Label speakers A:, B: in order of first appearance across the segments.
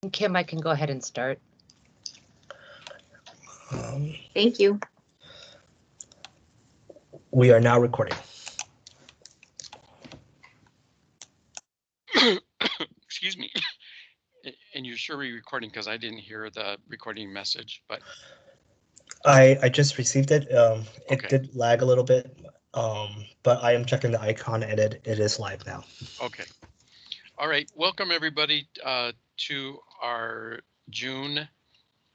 A: Kim, I can go ahead and start.
B: Thank you.
C: We are now recording.
D: Excuse me. And you're sure we're recording, because I didn't hear the recording message, but
C: I just received it. It
D: Okay.
C: did lag a little bit, but I am checking the icon and it is live now.
D: okay. All right. Welcome everybody to our June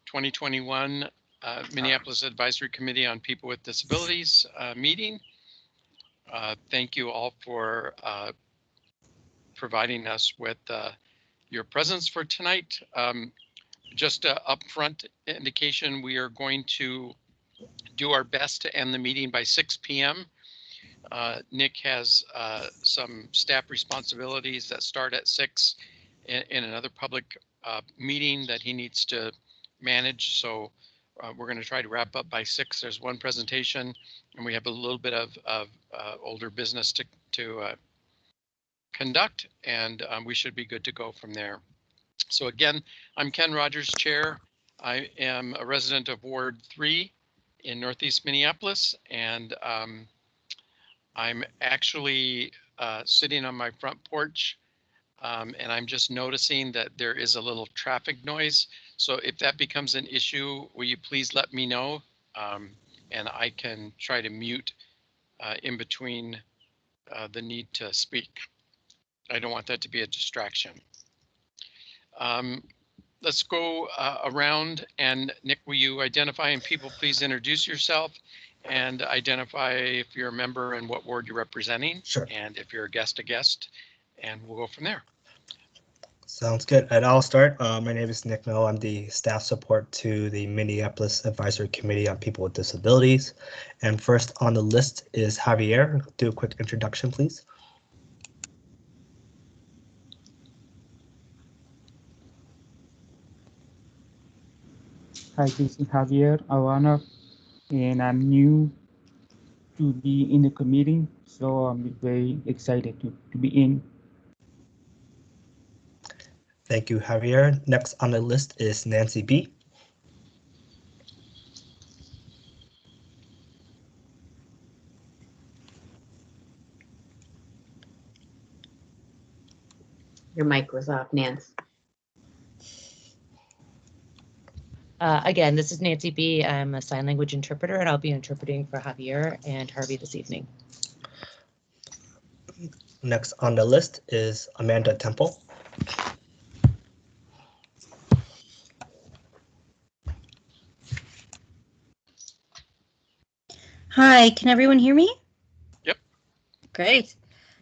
D: 2021 Minneapolis Advisory Committee on People with Disabilities meeting. Thank you all for providing us with your presence for tonight. Just an upfront indication, we are going to do our best to end the meeting by 6 p.m. Nick has some staff responsibilities that start at 6 in another public meeting that he needs to manage. So we're going to try to wrap up by 6. There's one presentation, and we have a little bit of older business to conduct, and we should be good to go from there. So again, I'm Ken Rogers, Chair. I am a resident of Ward 3 in Northeast Minneapolis, and I'm actually sitting on my front porch, and I'm just noticing that there is a little traffic noise. So if that becomes an issue, will you please let me know? And I can try to mute in between the need to speak. I don't want that to be a distraction. Let's go around, and Nick, will you identify, and people please introduce yourself and identify if you're a member and what ward you're representing.
C: Sure.
D: And if you're a guest, and we'll go from there.
C: Sounds good. And I'll start. My name is Nick Mill. I'm the staff support to the Minneapolis Advisory Committee on People with Disabilities. And first on the list is Javier. Do a quick introduction, please.
E: Hi, this is Javier Avana, and I'm new to be in the committee, so I'm very excited to be in.
C: Thank you, Javier. Next on the list is Nancy B.
B: Your mic was off, Nance.
A: Again, this is Nancy B. I'm a sign language interpreter, and I'll be interpreting for Javier and Harvey this evening.
C: Next on the list is Amanda Temple.
F: Hi, can everyone hear me?
D: Yep.
F: Great.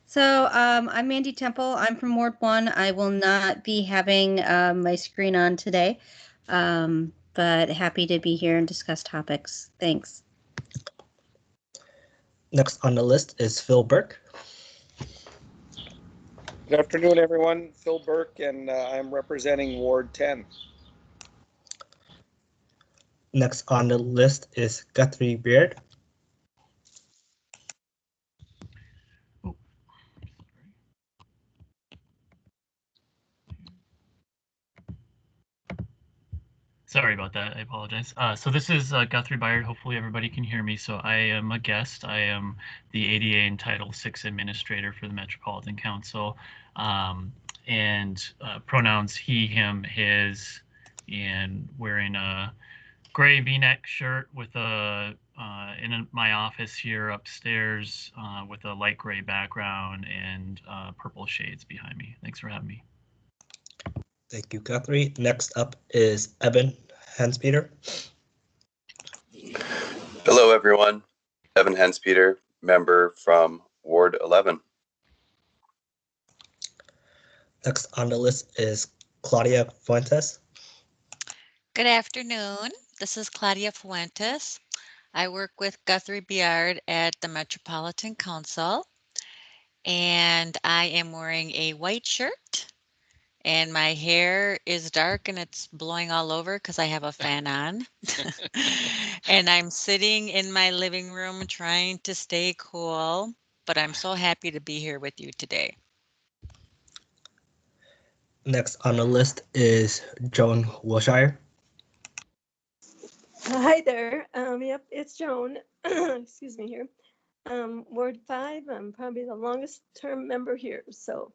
F: So I'm Mandy Temple. I'm from Ward 1. I will not be having my screen on today, but happy to be here and discuss topics. Thanks.
C: Next on the list is Phil Burke.
G: Good afternoon, everyone. Phil Burke, and I'm representing Ward 10.
C: Next on the list is Guthrie Beard.
H: Sorry about that. I apologize. So this is Guthrie Byard. Hopefully everybody can hear me. So I am a guest. I am the ADA and Title VI administrator for the Metropolitan Council, and pronouns he, him, his, and wearing a gray V-neck shirt with a in my office here upstairs with a light gray background and purple shades behind me. Thanks for having me.
C: Thank you, Guthrie. Next up is Evan Henspeter.
I: Hello, everyone. Evan Henspeter, member from Ward 11.
C: Next on the list is Claudia Fuentes.
J: Good afternoon. This is Claudia Fuentes. I work with Guthrie Byard at the Metropolitan Council, and I am wearing a white shirt, and my hair is dark and it's blowing all over because I have a fan on. And I'm sitting in my living room trying to stay cool, but I'm so happy to be here with you today.
C: Next on the list is Joan Wilshire.
K: Hi there. Yep, it's Joan. Excuse me here. Ward 5, I'm probably the longest term member here, so.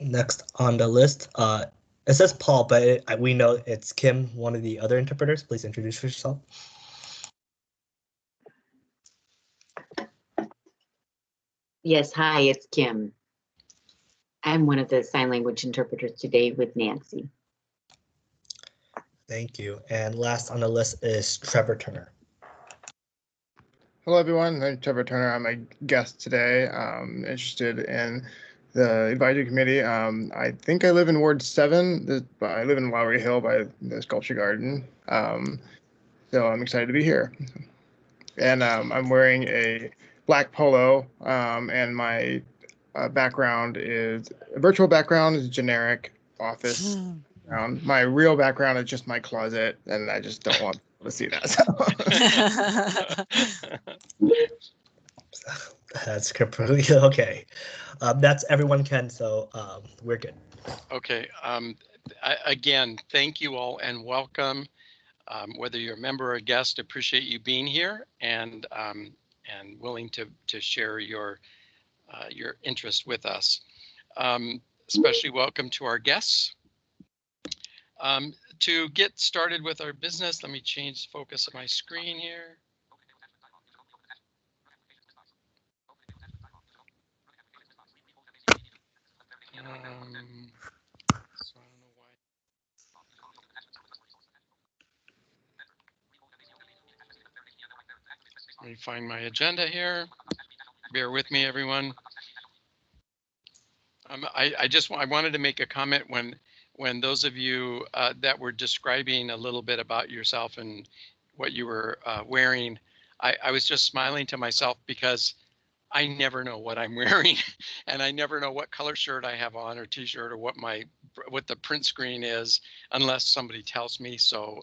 C: Next on the list, it says Paul, but we know it's Kim, one of the other interpreters. Please introduce yourself.
B: Yes, hi, it's Kim. I'm one of the sign language interpreters today with Nancy.
C: Thank you. And last on the list is Trevor Turner.
L: Hello, everyone. I'm Trevor Turner. I'm a guest today. Interested in the advisory committee. I think I live in Ward 7. I live in Lowry Hill by the Sculpture Garden. So I'm excited to be here. And I'm wearing a black polo, and my background is virtual background is generic office background. My real background is just my closet, and I just don't want people to see that.
C: That's completely okay. That's everyone, Ken, so we're good.
D: Okay. Again, thank you all and welcome. Whether you're a member or a guest, appreciate you being here and willing to share your interest with us. Especially welcome to our guests. To get started with our business, let me change the focus of my screen here. So I don't know why. Let me find my agenda here. Bear with me, everyone. I wanted to make a comment when those of you that were describing a little bit about yourself and what you were wearing, I was just smiling to myself because I never know what I'm wearing and I never know what color shirt I have on or t-shirt or what the print screen is unless somebody tells me. So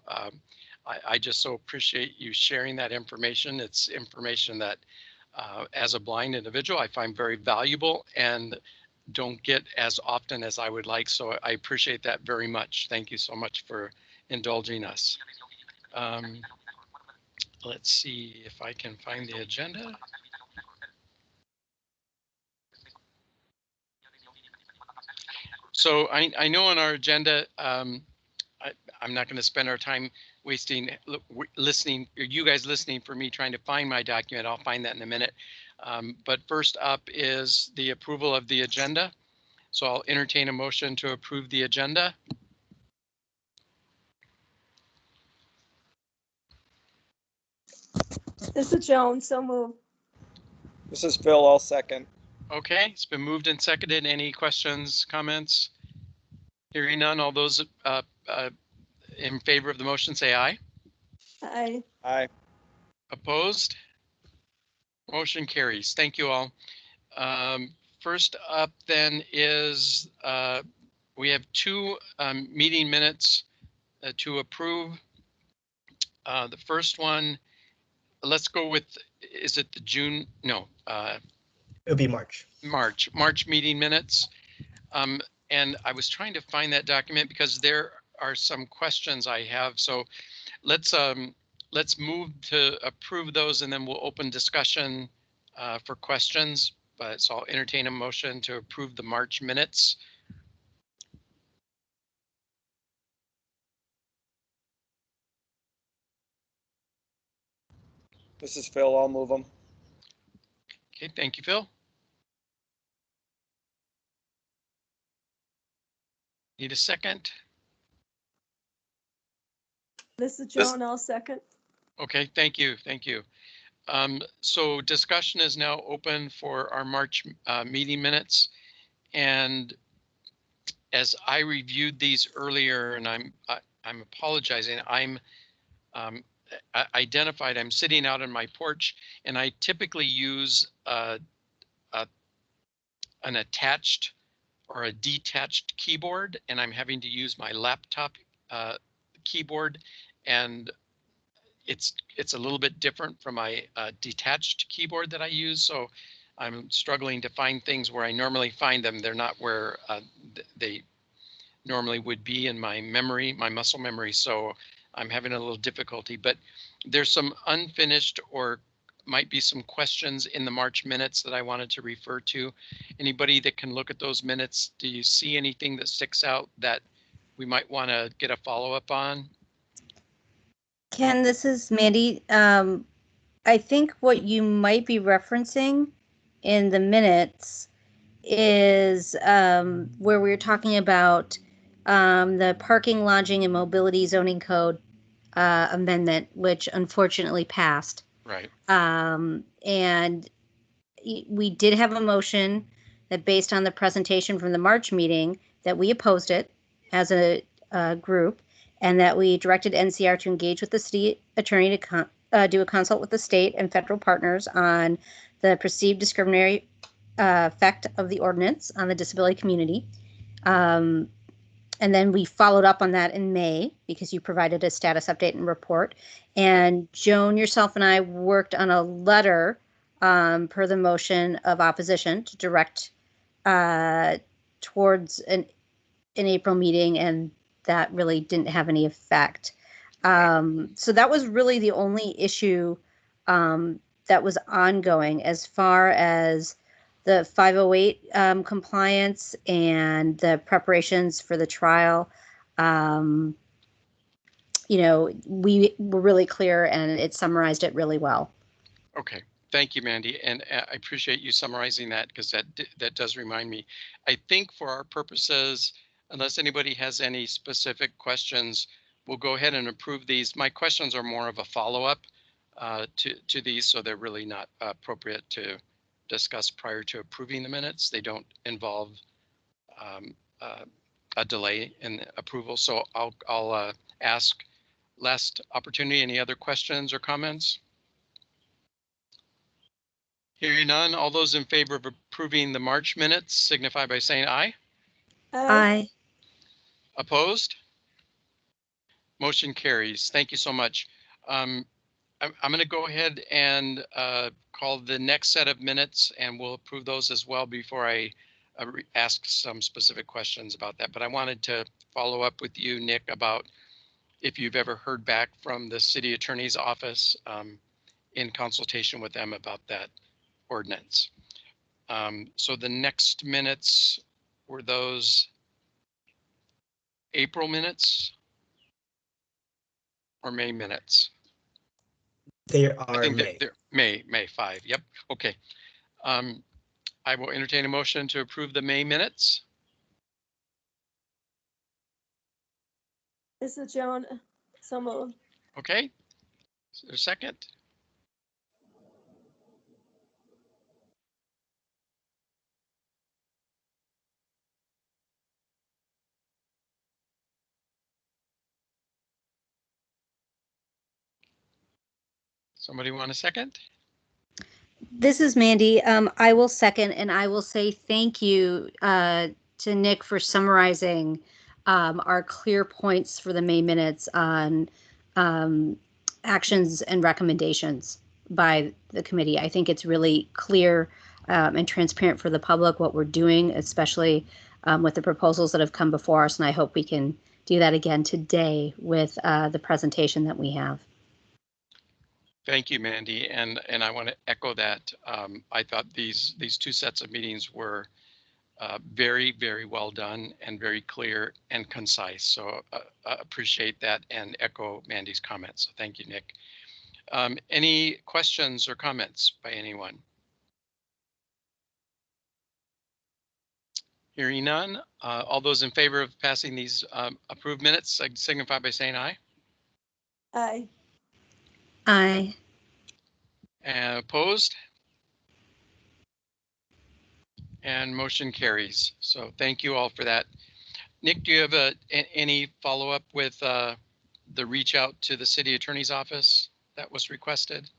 D: I just so appreciate you sharing that information. It's information that as a blind individual, I find very valuable and don't get as often as I would like. So I appreciate that very much. Thank you so much for indulging us. Let's see if I can find the agenda. So I know on our agenda, I'm not going to spend our time listening, or you guys listening for me trying to find my document. I'll find that in a minute. But first up is the approval of the agenda. So I'll entertain a motion to approve the agenda.
K: This is Joan, so move.
G: This is Phil, I'll second.
D: Okay, it's been moved and seconded. Any questions, comments? Hearing none, all those in favor of the motion say aye.
K: Aye.
G: Aye.
D: Opposed? Motion carries. Thank you all. First up then is we have two meeting minutes to approve. The first one, let's go with, is it the June? No.
C: It'll be March.
D: March meeting minutes. And I was trying to find that document because there are some questions I have. So let's move to approve those and then we'll open discussion for questions. But so I'll entertain a motion to approve the March minutes.
G: This is Phil, I'll move them.
D: Okay, thank you, Phil. Need a second?
K: This is Joan, I'll second.
D: Okay, thank you, thank you. So discussion is now open for our March meeting minutes. And as I reviewed these earlier, and I'm apologizing, I'm identified, I'm sitting out on my porch, and I typically use an attached or a detached keyboard, and I'm having to use my laptop keyboard, and it's a little bit different from my detached keyboard that I use. So I'm struggling to find things where I normally find them. They're not where they normally would be in my memory, my muscle memory. So I'm having a little difficulty, but there's some unfinished or might be some questions in the March minutes that I wanted to refer to. Anybody that can look at those minutes, do you see anything that sticks out that we might want to get a follow-up on?
F: Ken, this is Mandy. I think what you might be referencing in the minutes is where we were talking about the parking, lodging, and mobility zoning code amendment, which unfortunately passed.
D: Right.
F: And we did have a motion that, based on the presentation from the March meeting, that we opposed it as a group, and that we directed NCR to engage with the city attorney to do a consult with the state and federal partners on the perceived discriminatory effect of the ordinance on the disability community. And then we followed up on that in May because you provided a status update and report. And Joan, yourself, and I worked on a letter per the motion of opposition to direct towards an April meeting, and that really didn't have any effect. So that was really the only issue that was ongoing as far as the 508 compliance and the preparations for the trial. You know, we were really clear, and it summarized it really well.
D: Okay, thank you, Mandy, and I appreciate you summarizing that, because that does remind me. I think for our purposes, unless anybody has any specific questions, we'll go ahead and approve these. My questions are more of a follow-up to these, so they're really not appropriate to discuss prior to approving the minutes. They don't involve a delay in approval, so I'll ask last opportunity. Any other questions or comments? Hearing none, all those in favor of approving the March minutes signify by saying aye.
F: Aye.
D: Opposed? Motion carries. Thank you so much. I'm going to go ahead and call the next set of minutes, and we'll approve those as well before I ask some specific questions about that. But I wanted to follow up with you, Nick, about if you've ever heard back from the city attorney's office in consultation with them about that ordinance. So the next minutes were those April minutes or May minutes?
C: They
D: I
C: are
D: think
C: May.
D: they're May 5. Yep. Okay. I will entertain a motion to approve the May minutes.
K: This is Joan. So moved.
D: Okay. Is there a second? Somebody want a second?
F: This is Mandy. I will second, and I will say thank you to Nick for summarizing our clear points for the May minutes on actions and recommendations by the committee. I think it's really clear and transparent for the public what we're doing, especially with the proposals that have come before us, and I hope we can do that again today with the presentation that we have.
D: Thank you, Mandy, and I want to echo that. I thought these two sets of meetings were very, very well done and very clear and concise. So appreciate that and echo Mandy's comments. So thank you, Nick. Any questions or comments by anyone? Hearing none, all those in favor of passing these approved minutes signify by saying aye.
K: Aye.
F: Aye.
D: And opposed? And motion carries. So thank you all for that. Nick, do you have any follow-up with the reach out to the city attorney's office that was requested?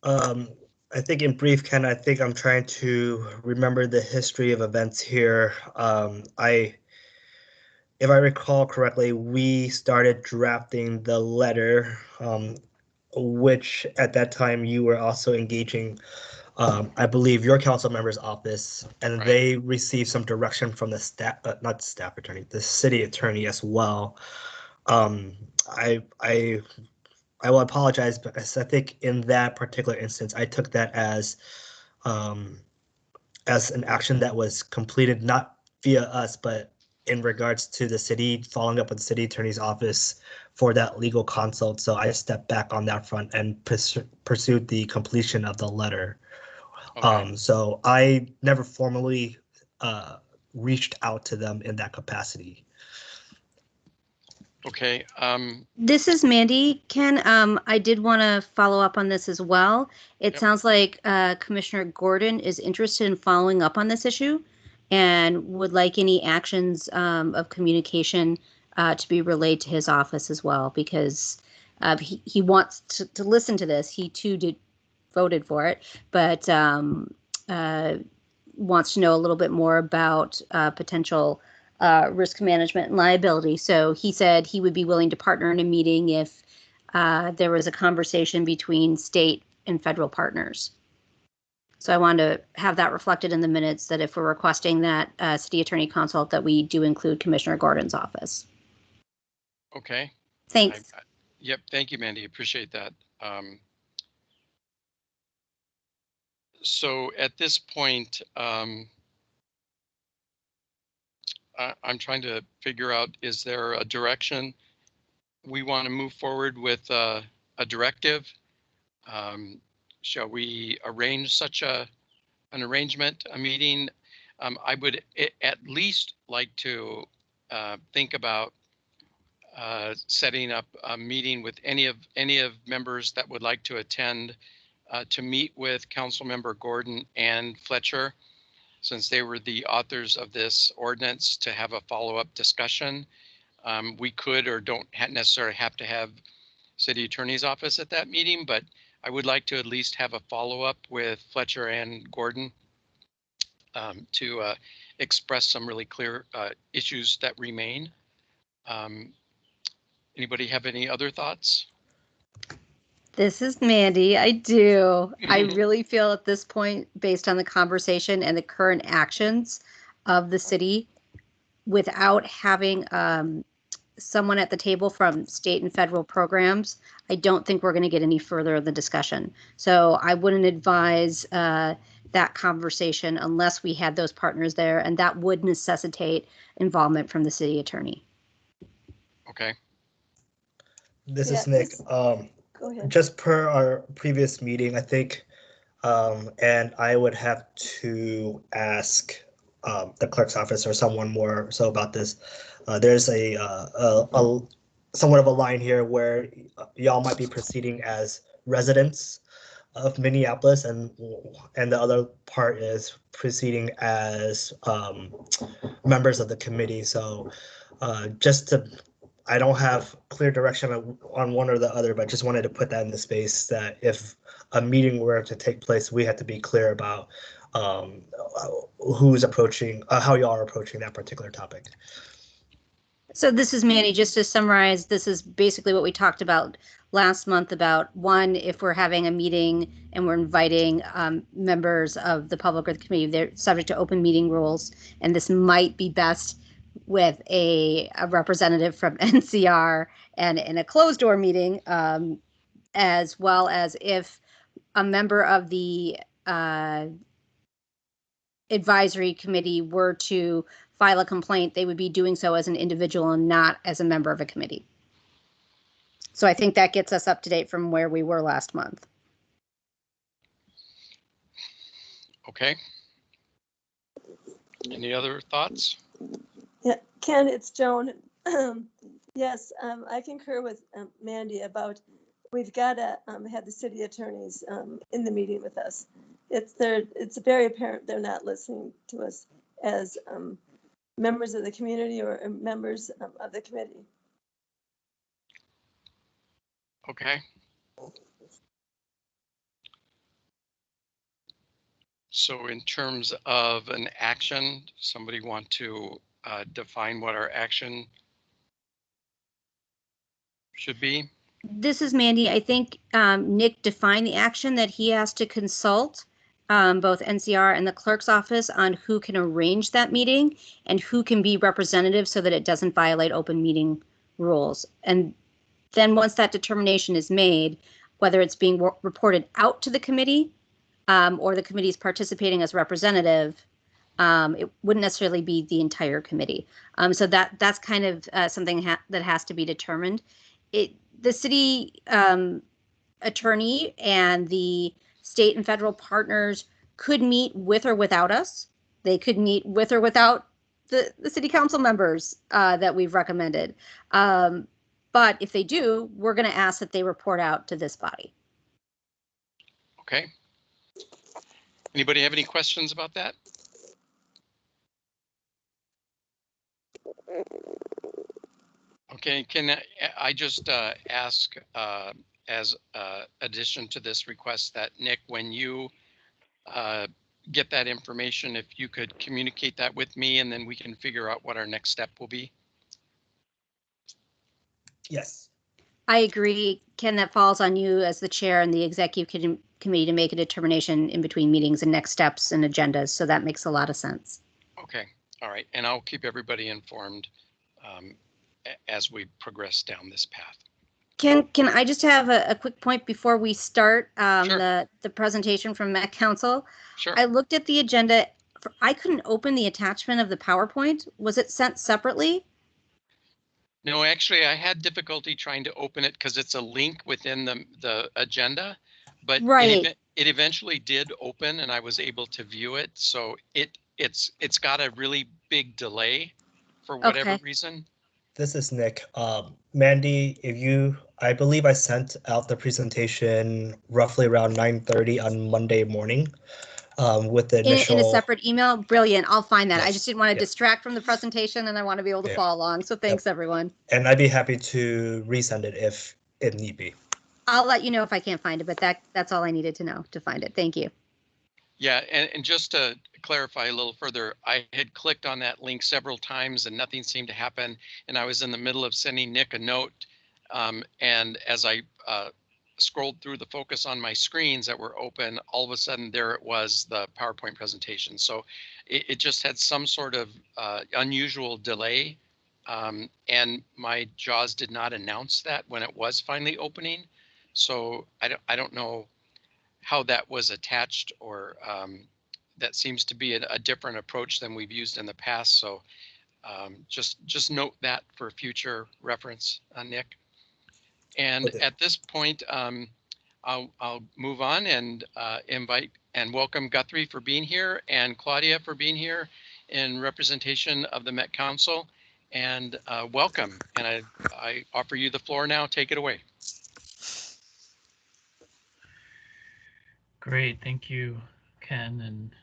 C: I think in brief, Ken, I think I'm trying to remember the history of events here. If I recall correctly, we started drafting the letter, which at that time you were also engaging I believe your council member's office, and
D: Right.
C: they received some direction from the staff, not staff attorney, the city attorney as well. I will apologize, but I think in that particular instance, I took that as an action that was completed not via us, but in regards to the city, following up with the city attorney's office for that legal consult. So I stepped back on that front and pursued the completion of the letter.
D: Okay.
C: So I never formally reached out to them in that capacity.
D: Okay.
F: This is Mandy. Ken, I did want to follow up on this as well. It
D: Yep.
F: sounds like Commissioner Gordon is interested in following up on this issue and would like any actions of communication to be relayed to his office as well, because he wants to listen to this. He too voted for it, but wants to know a little bit more about potential risk management and liability. So he said he would be willing to partner in a meeting if there was a conversation between state and federal partners. So I wanted to have that reflected in the minutes, that if we're requesting that city attorney consult, that we do include Commissioner Gordon's office.
D: Okay.
F: Thanks.
D: Yep. Thank you, Mandy. Appreciate that. So at this point, I'm trying to figure out, is there a direction we want to move forward with a directive? Shall we arrange such an arrangement, a meeting? I would at least like to think about setting up a meeting with any of members that would like to attend to meet with Councilmember Gordon and Fletcher, since they were the authors of this ordinance, to have a follow-up discussion. We could or don't necessarily have to have city attorney's office at that meeting, but I would like to at least have a follow-up with Fletcher and Gordon to express some really clear issues that remain. Anybody have any other thoughts?
F: This is Mandy. I do. I really feel at this point, based on the conversation and the current actions of the city, without having someone at the table from state and federal programs, I don't think we're going to get any further in the discussion. So I wouldn't advise that conversation unless we had those partners there, and that would necessitate involvement from the city attorney.
D: Okay.
C: This
K: Yeah,
C: is Nick.
K: Go ahead.
C: Just per our previous meeting, I think, and I would have to ask the clerk's office or someone more so about this. There's a somewhat of a line here where y'all might be proceeding as residents of Minneapolis, and the other part is proceeding as members of the committee. So just to, I don't have clear direction on one or the other, but just wanted to put that in the space that if a meeting were to take place, we have to be clear about who's approaching, how y'all are approaching that particular topic.
F: So this is Manny. Just to summarize, this is basically what we talked about last month about, one, if we're having a meeting and we're inviting members of the public or the committee, they're subject to open meeting rules, and this might be best with a representative from NCR and in a closed door meeting, as well as if a member of the advisory committee were to file a complaint, they would be doing so as an individual and not as a member of a committee. So I think that gets us up to date from where we were last month.
D: Okay. Any other thoughts?
K: Yeah, Ken, it's Joan. Yes, I concur with Mandy about we've got to have the city attorneys in the meeting with us. It's very apparent they're not listening to us as members of the community or members of the committee.
D: Okay. So in terms of an action, somebody want to define what our action should be?
F: This is Mandy. I think Nick defined the action that he has to consult both NCR and the clerk's office on who can arrange that meeting and who can be representative so that it doesn't violate open meeting rules. And then once that determination is made, whether it's being reported out to the committee or the committee is participating as representative, it wouldn't necessarily be the entire committee. So that's kind of something that has to be determined. The city attorney and the state and federal partners could meet with or without us. They could meet with or without the city council members that we've recommended. But if they do, we're going to ask that they report out to this body.
D: Okay. Anybody have any questions about that? Okay, can I just ask as addition to this request that Nick, when you get that information, if you could communicate that with me, and then we can figure out what our next step will be.
C: Yes.
F: I agree, Ken, that falls on you as the chair and the executive committee to make a determination in between meetings and next steps and agendas. So that makes a lot of sense.
D: Okay, all right. And I'll keep everybody informed as we progress down this path.
F: Can I just have a quick point before we start
D: Sure.
F: the presentation from Met Council?
D: Sure.
F: I looked at the agenda. I couldn't open the attachment of the PowerPoint. Was it sent separately?
D: No, actually, I had difficulty trying to open it because it's a link within the agenda, but
F: Right.
D: it eventually did open and I was able to view it. So it's got a really big delay for whatever reason.
C: This is Nick. Mandy, I believe I sent out the presentation roughly around 9:30 on Monday morning. With the initial
F: in a separate email. Brilliant. I'll find that.
C: Yes.
F: I just didn't want to distract from the presentation and I want to be able to follow along. So thanks everyone.
C: And I'd be happy to resend it if it need be.
F: I'll let you know if I can't find it, but that's all I needed to know to find it. Thank you.
D: Yeah, and just to clarify a little further, I had clicked on that link several times and nothing seemed to happen. And I was in the middle of sending Nick a note. And as I scrolled through the focus on my screens that were open, all of a sudden there it was, the PowerPoint presentation. So it just had some sort of unusual delay. And my JAWS did not announce that when it was finally opening. So I don't know how that was attached, or that seems to be a different approach than we've used in the past. So just note that for future reference, Nick. And at this point, I'll move on and invite and welcome Guthrie for being here and Claudia for being here in representation of the Met Council. And welcome. And I offer you the floor now. Take it away.
H: Great, thank you, Ken and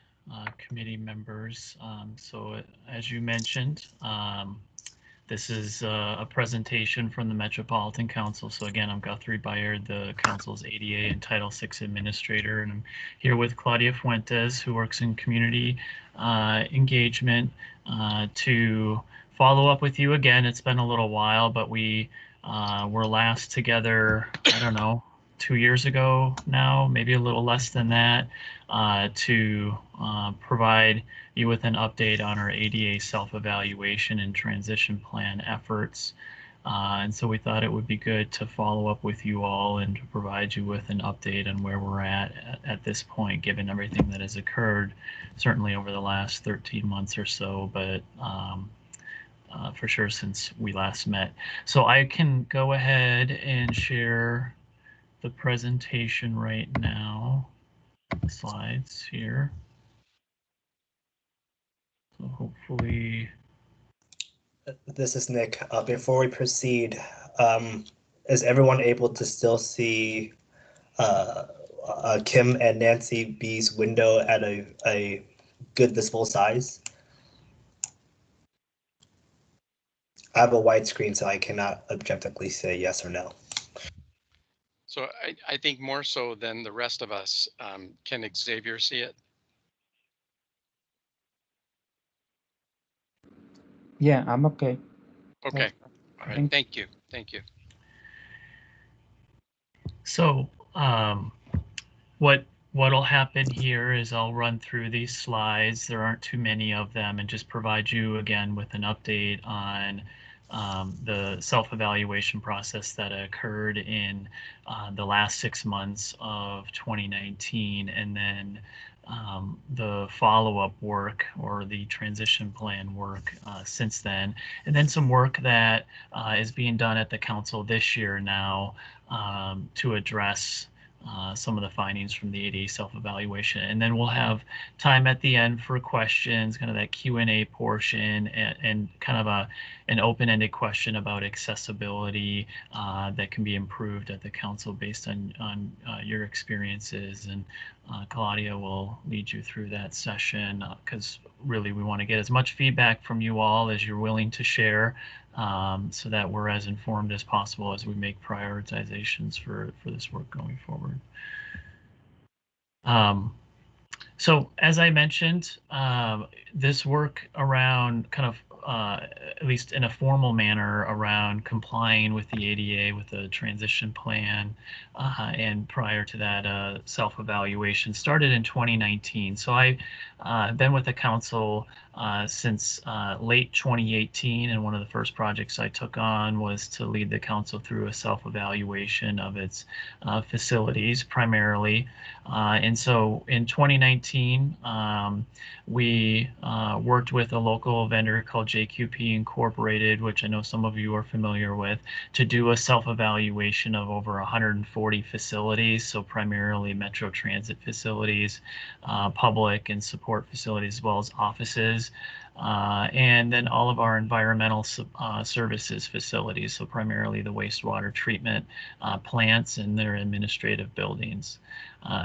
H: committee members. So as you mentioned, this is a presentation from the Metropolitan Council. So again, I'm Guthrie Byard, the Council's ADA and Title VI Administrator, and I'm here with Claudia Fuentes, who works in community engagement, to follow up with you again. It's been a little while, but we were last together, I don't know, 2 years ago now, maybe a little less than that, to provide you with an update on our ADA self-evaluation and transition plan efforts. And so we thought it would be good to follow up with you all and to provide you with an update on where we're at this point, given everything that has occurred, certainly over the last 13 months or so, but for sure since we last met. So I can go ahead and share the presentation right now, slides here. So hopefully.
C: This is Nick. Before we proceed, is everyone able to still see Kim and Nancy B's window at a good visible size? I have a wide screen, so I cannot objectively say yes or no.
D: So I think more so than the rest of us, can Xavier see it?
E: Yeah, I'm okay.
D: Okay. All right. Thank you. Thank you.
H: So what what'll happen here is I'll run through these slides. There aren't too many of them, and just provide you again with an update on the self-evaluation process that occurred in the last 6 months of 2019, and then the follow-up work or the transition plan work since then, and then some work that is being done at the council this year now to address some of the findings from the ADA self-evaluation. And then we'll have time at the end for questions, kind of that Q&A portion, and kind of an open-ended question about accessibility that can be improved at the council based on your experiences. And Claudia will lead you through that session because really we want to get as much feedback from you all as you're willing to share, so that we're as informed as possible as we make prioritizations for this work going forward. So as I mentioned, this work around kind of, at least in a formal manner, around complying with the ADA, with the transition plan, and prior to that, self-evaluation started in 2019. So I've been with the council since late 2018, and one of the first projects I took on was to lead the council through a self-evaluation of its facilities primarily. And so in 2019, we worked with a local vendor called JQP Incorporated, which I know some of you are familiar with, to do a self-evaluation of over 140 facilities, so primarily Metro Transit facilities, public and support facilities, as well as offices, and then all of our environmental services facilities, so primarily the wastewater treatment plants and their administrative buildings.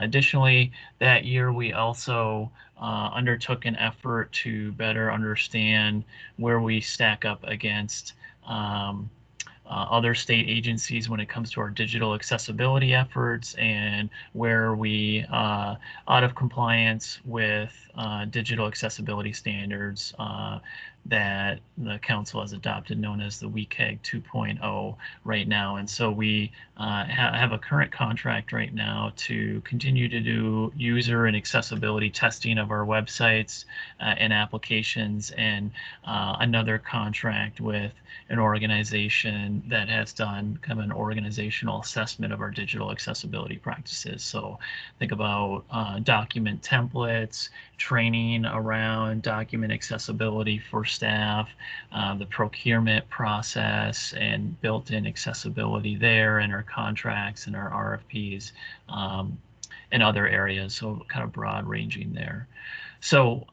H: Additionally, that year we also undertook an effort to better understand where we stack up against other state agencies when it comes to our digital accessibility efforts, and where we out of compliance with digital accessibility standards that the council has adopted, known as the WCAG 2.0 right now. And so we have a current contract right now to continue to do user and accessibility testing of our websites and applications, and another contract with an organization that has done kind of an organizational assessment of our digital accessibility practices. So think about document templates, training around document accessibility for staff, the procurement process and built-in accessibility there in our contracts and our RFPs, and other areas, so kind of broad ranging there. So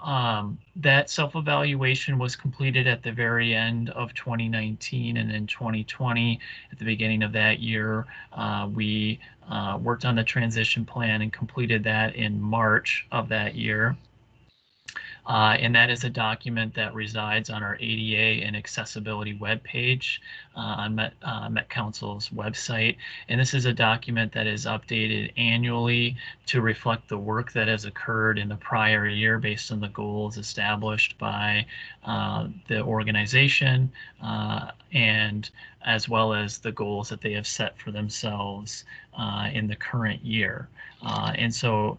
H: that self-evaluation was completed at the very end of 2019, and in 2020, at the beginning of that year, we worked on the transition plan and completed that in March of that year. And that is a document that resides on our ADA and accessibility webpage on Met Council's website. And this is a document that is updated annually to reflect the work that has occurred in the prior year based on the goals established by the organization, and as well as the goals that they have set for themselves in the current year. And so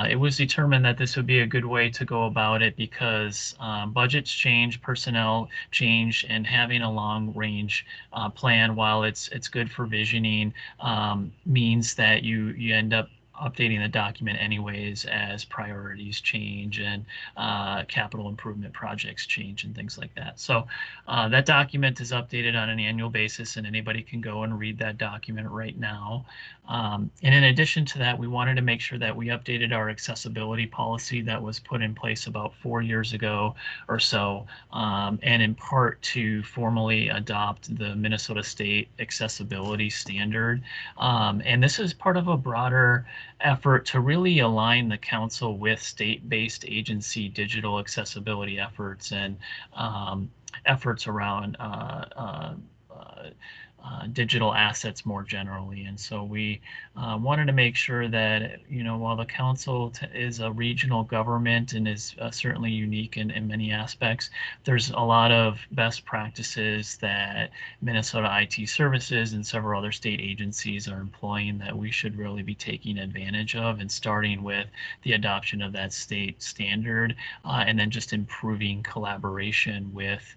H: it was determined that this would be a good way to go about it, because budgets change, personnel change, and having a long range plan, while it's good for visioning, means that you end up updating the document anyways as priorities change and capital improvement projects change and things like that. So that document is updated on an annual basis, and anybody can go and read that document right now. And in addition to that, we wanted to make sure that we updated our accessibility policy that was put in place about 4 years ago or so, and in part to formally adopt the Minnesota State Accessibility Standard. And this is part of a broader effort to really align the council with state-based agency digital accessibility efforts, and efforts around digital assets more generally. And so we wanted to make sure that, while the council is a regional government and is certainly unique in many aspects, there's a lot of best practices that Minnesota IT Services and several other state agencies are employing that we should really be taking advantage of, and starting with the adoption of that state standard, and then just improving collaboration with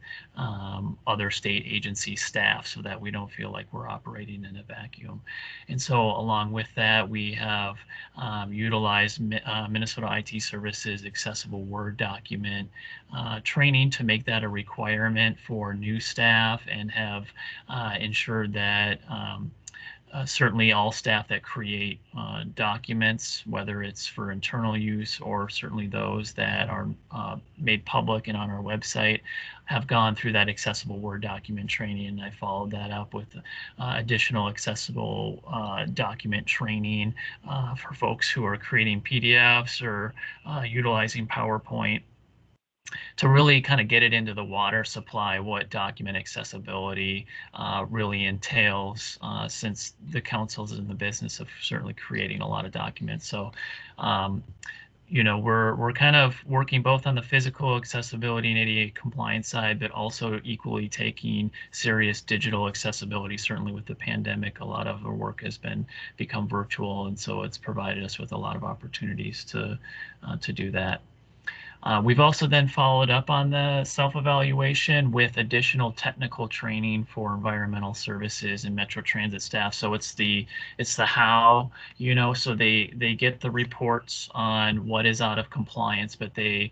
H: other state agency staff so that we don't feel like we're operating in a vacuum. And so along with that, we have utilized Minnesota IT Services accessible Word document training to make that a requirement for new staff, and have ensured that certainly all staff that create documents, whether it's for internal use or certainly those that are made public and on our website, have gone through that accessible Word document training. And I followed that up with additional accessible document training for folks who are creating PDFs or utilizing PowerPoint, to really kind of get it into the water supply what document accessibility really entails, since the council's in the business of certainly creating a lot of documents. So we're kind of working both on the physical accessibility and ADA compliance side, but also equally taking serious digital accessibility. Certainly with the pandemic, a lot of our work has become virtual, and so it's provided us with a lot of opportunities to do that. We've also then followed up on the self-evaluation with additional technical training for environmental services and Metro Transit staff. So it's the how, so they get the reports on what is out of compliance, but they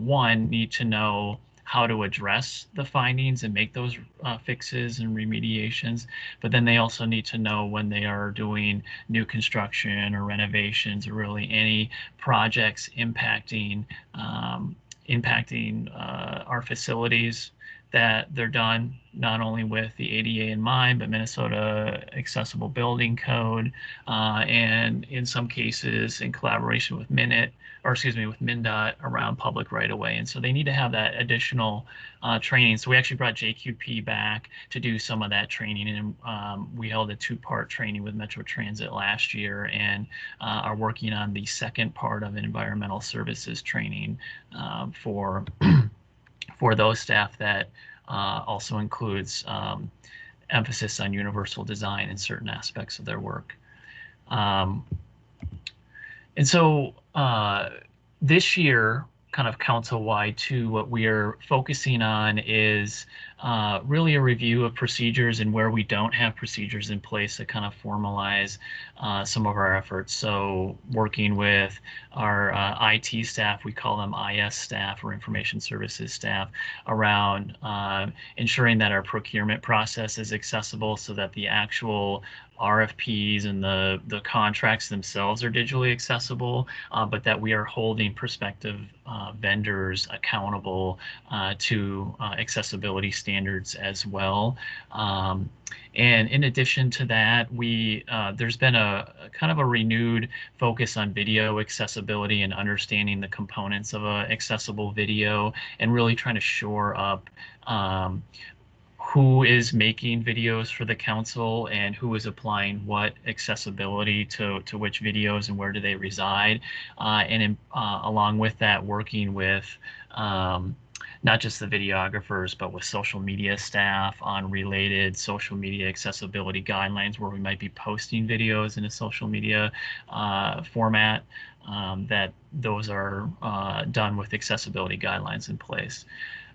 H: need to know how to address the findings and make those fixes and remediations. But then they also need to know when they are doing new construction or renovations, or really any projects impacting our facilities, that they're done not only with the ADA in mind, but Minnesota Accessible Building Code, and in some cases in collaboration with MnDOT around public right-of-way. And so they need to have that additional training. So we actually brought JQP back to do some of that training, and we held a 2-part training with Metro Transit last year, and are working on the second part of environmental services training for those staff, that also includes emphasis on universal design in certain aspects of their work. And so this year, kind of council-wide too, what we are focusing on is really a review of procedures and where we don't have procedures in place that kind of formalize some of our efforts. So working with our IT staff, we call them IS staff, or information services staff, around ensuring that our procurement process is accessible, so that the actual RFPs and the contracts themselves are digitally accessible, but that we are holding prospective vendors accountable to accessibility standards as well. And in addition to that, there's been a kind of a renewed focus on video accessibility and understanding the components of a accessible video, and really trying to shore up who is making videos for the council and who is applying what accessibility to which videos and where do they reside. Along with that, working with not just the videographers, but with social media staff on related social media accessibility guidelines, where we might be posting videos in a social media format, that those are done with accessibility guidelines in place.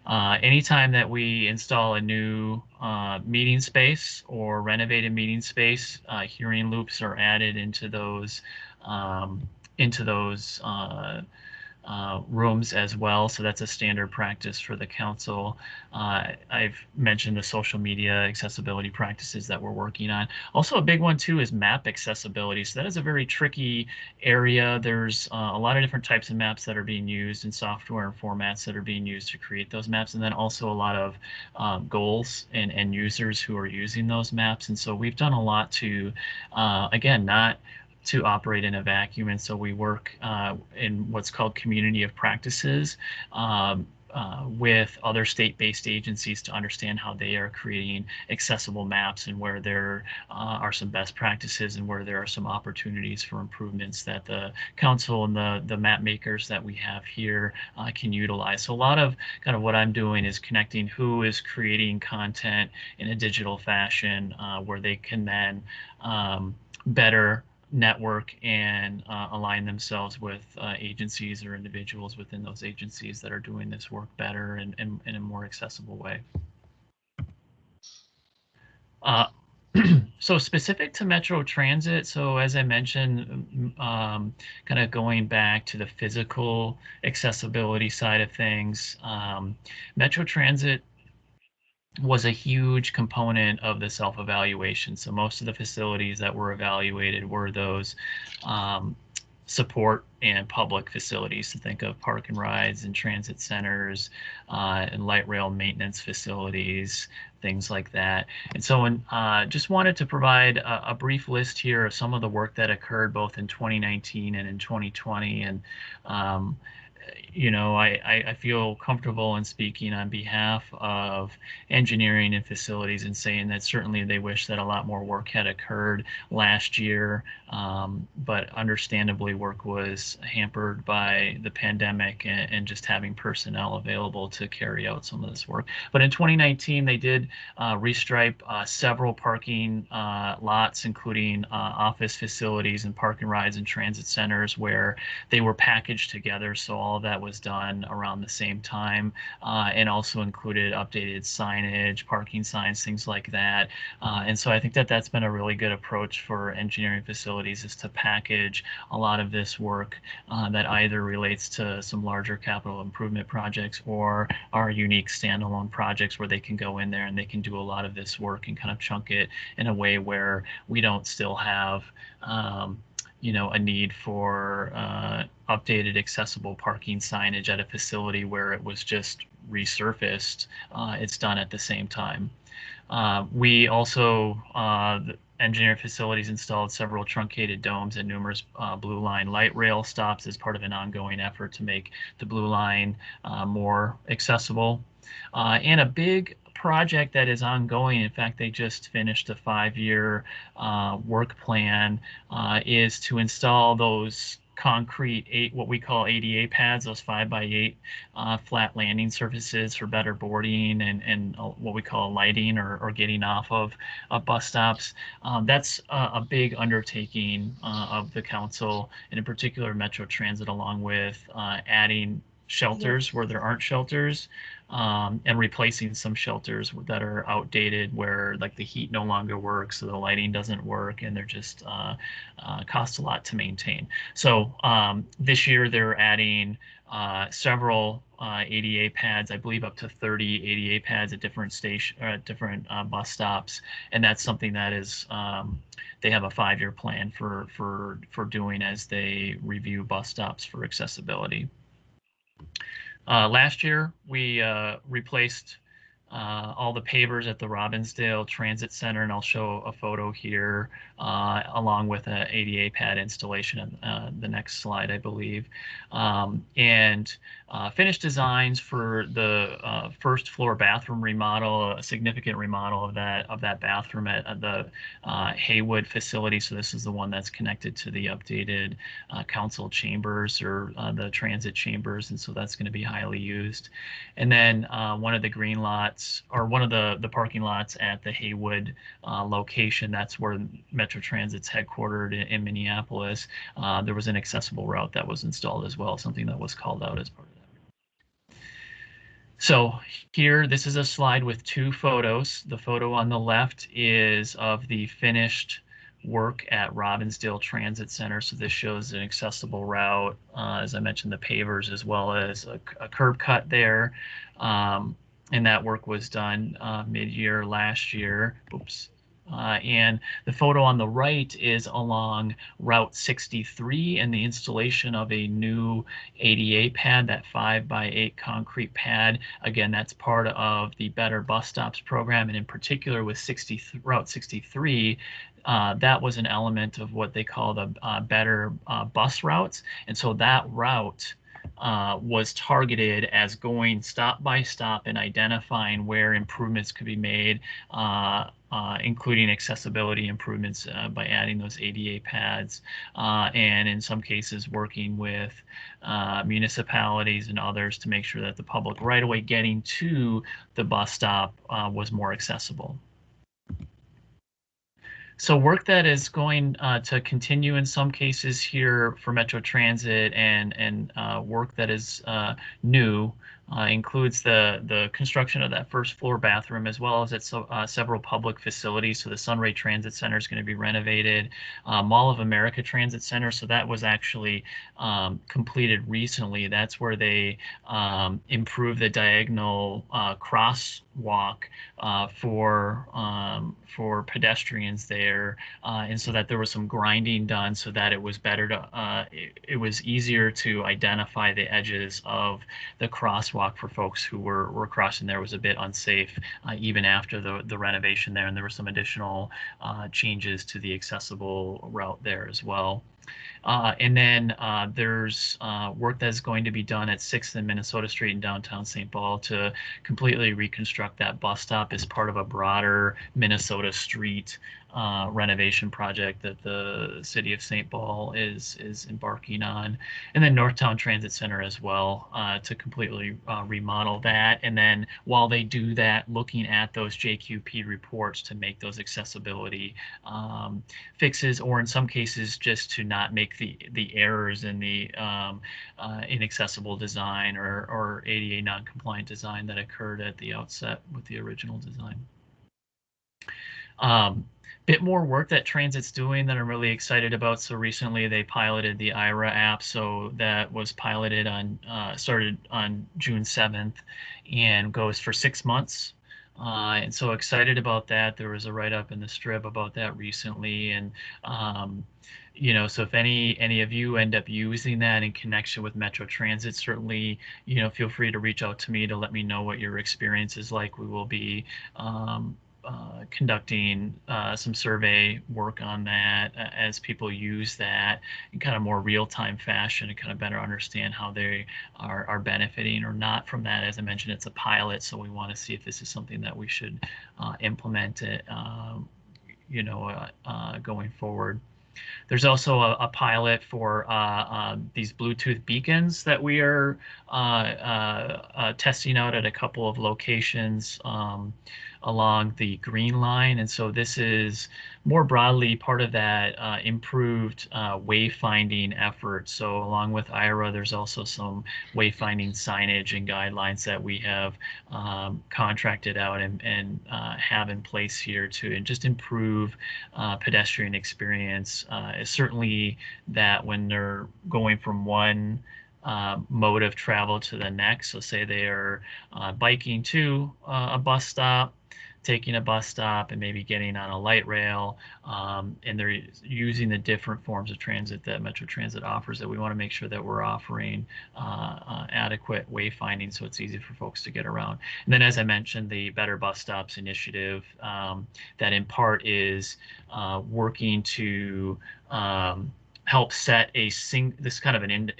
H: Anytime that we install a new meeting space or renovate a meeting space, hearing loops are added into those rooms as well. So that's a standard practice for the council. I've mentioned the social media accessibility practices that we're working on. Also, a big one too is map accessibility. So that is a very tricky area. There's a lot of different types of maps that are being used, and software and formats that are being used to create those maps. And then also a lot of goals and users who are using those maps. And so we've done a lot to, again, not to operate in a vacuum. And so we work in what's called community of practices with other state-based agencies to understand how they are creating accessible maps and where there are some best practices and where there are some opportunities for improvements that the council and the map makers that we have here can utilize. So a lot of kind of what I'm doing is connecting who is creating content in a digital fashion where they can then better network and align themselves with agencies or individuals within those agencies that are doing this work better and in a more accessible way. So specific to Metro Transit, so as I mentioned, kind of going back to the physical accessibility side of things, Metro Transit was a huge component of the self-evaluation. So most of the facilities that were evaluated were those support and public facilities. So think of park and rides and transit centers and light rail maintenance facilities, things like that. And so just wanted to provide a brief list here of some of the work that occurred both in 2019 and in 2020. And you know, I feel comfortable in speaking on behalf of engineering and facilities and saying that certainly they wish that a lot more work had occurred last year, but understandably work was hampered by the pandemic and just having personnel available to carry out some of this work. But in 2019, they did restripe several parking lots, including office facilities and park and rides and transit centers where they were packaged together. So all of that was done around the same time and also included updated signage, parking signs, things like that. And so I think that that's been a really good approach for engineering facilities, is to package a lot of this work that either relates to some larger capital improvement projects or are unique standalone projects where they can go in there and they can do a lot of this work and kind of chunk it in a way where we don't still have you know, a need for updated accessible parking signage at a facility where it was just resurfaced. It's done at the same time. We also, the engineering facilities installed several truncated domes at numerous Blue Line light rail stops as part of an ongoing effort to make the Blue Line more accessible. And a big project that is ongoing, in fact, they just finished a 5-year work plan, is to install those concrete what we call ADA pads, those 5x8 flat landing surfaces for better boarding and what we call lighting or getting off of bus stops. That's a big undertaking of the council, and in particular Metro Transit, along with adding shelters where there aren't shelters, and replacing some shelters that are outdated where like the heat no longer works, so the lighting doesn't work, and they're just cost a lot to maintain. So this year they're adding several ADA pads, I believe up to 30 ADA pads at different different bus stops, and that's something that is they have a 5-year plan for doing as they review bus stops for accessibility. Last year, we replaced all the pavers at the Robbinsdale Transit Center, and I'll show a photo here along with an ADA pad installation on the next slide, I believe. And finished designs for the first floor bathroom remodel, a significant remodel of that bathroom at the Haywood facility. So this is the one that's connected to the updated council chambers or the transit chambers, and so that's going to be highly used. And then one of the green lots, or one of the parking lots at the Haywood location, that's where Metro Transit's headquartered in Minneapolis. There was an accessible route that was installed as well, something that was called out as part of that. So here, this is a slide with 2 photos. The photo on the left is of the finished work at Robbinsdale Transit Center. So this shows an accessible route, as I mentioned, the pavers, as well as a curb cut there. And that work was done mid-year last year. Oops. And the photo on the right is along Route 63 and the installation of a new ADA pad, that 5x8 concrete pad. Again, that's part of the Better Bus Stops program, and in particular with Route 63, that was an element of what they call the Better Bus Routes. And so that route was targeted as going stop by stop and identifying where improvements could be made, including accessibility improvements by adding those ADA pads, and in some cases working with municipalities and others to make sure that the public right away getting to the bus stop was more accessible. So work that is going to continue in some cases here for Metro Transit, and work that is new includes the construction of that first floor bathroom, as well as its several public facilities. So the Sunray Transit Center is going to be renovated. Mall of America Transit Center, so that was actually completed recently. That's where they improved the diagonal crosswalk for pedestrians there, and so that there was some grinding done so that it was better to it was easier to identify the edges of the crosswalk for folks who were crossing there. Was a bit unsafe even after the renovation there, and there were some additional changes to the accessible route there as well. And then there's work that's going to be done at 6th and Minnesota Street in downtown St. Paul to completely reconstruct that bus stop as part of a broader Minnesota Street renovation project that the city of St. Paul is embarking on. And then Northtown Transit Center as well to completely remodel that. And then while they do that, looking at those JQP reports to make those accessibility fixes, or in some cases just to not make the errors in the inaccessible design or ADA non-compliant design that occurred at the outset with the original design. Bit more work that Transit's doing that I'm really excited about. So recently they piloted the IRA app. So that was piloted on, started on June 7th and goes for 6 months. And so excited about that. There was a write-up in the Strip about that recently. And, you know, so if any of you end up using that in connection with Metro Transit, certainly, you know, feel free to reach out to me to let me know what your experience is like. We will be conducting some survey work on that as people use that in kind of more real-time fashion to kind of better understand how they are benefiting or not from that. As I mentioned, it's a pilot, so we want to see if this is something that we should implement it, you know, going forward. There's also a pilot for these Bluetooth beacons that we are testing out at a couple of locations along the Green Line. And so this is more broadly part of that improved wayfinding effort. So along with IRA, there's also some wayfinding signage and guidelines that we have contracted out and have in place here to just improve pedestrian experience. Certainly that when they're going from one mode of travel to the next, so say they are biking to a bus stop, taking a bus stop and maybe getting on a light rail, and they're using the different forms of transit that Metro Transit offers, that we want to make sure that we're offering adequate wayfinding so it's easy for folks to get around. And then, as I mentioned, the Better Bus Stops initiative that in part is working to help set this kind of an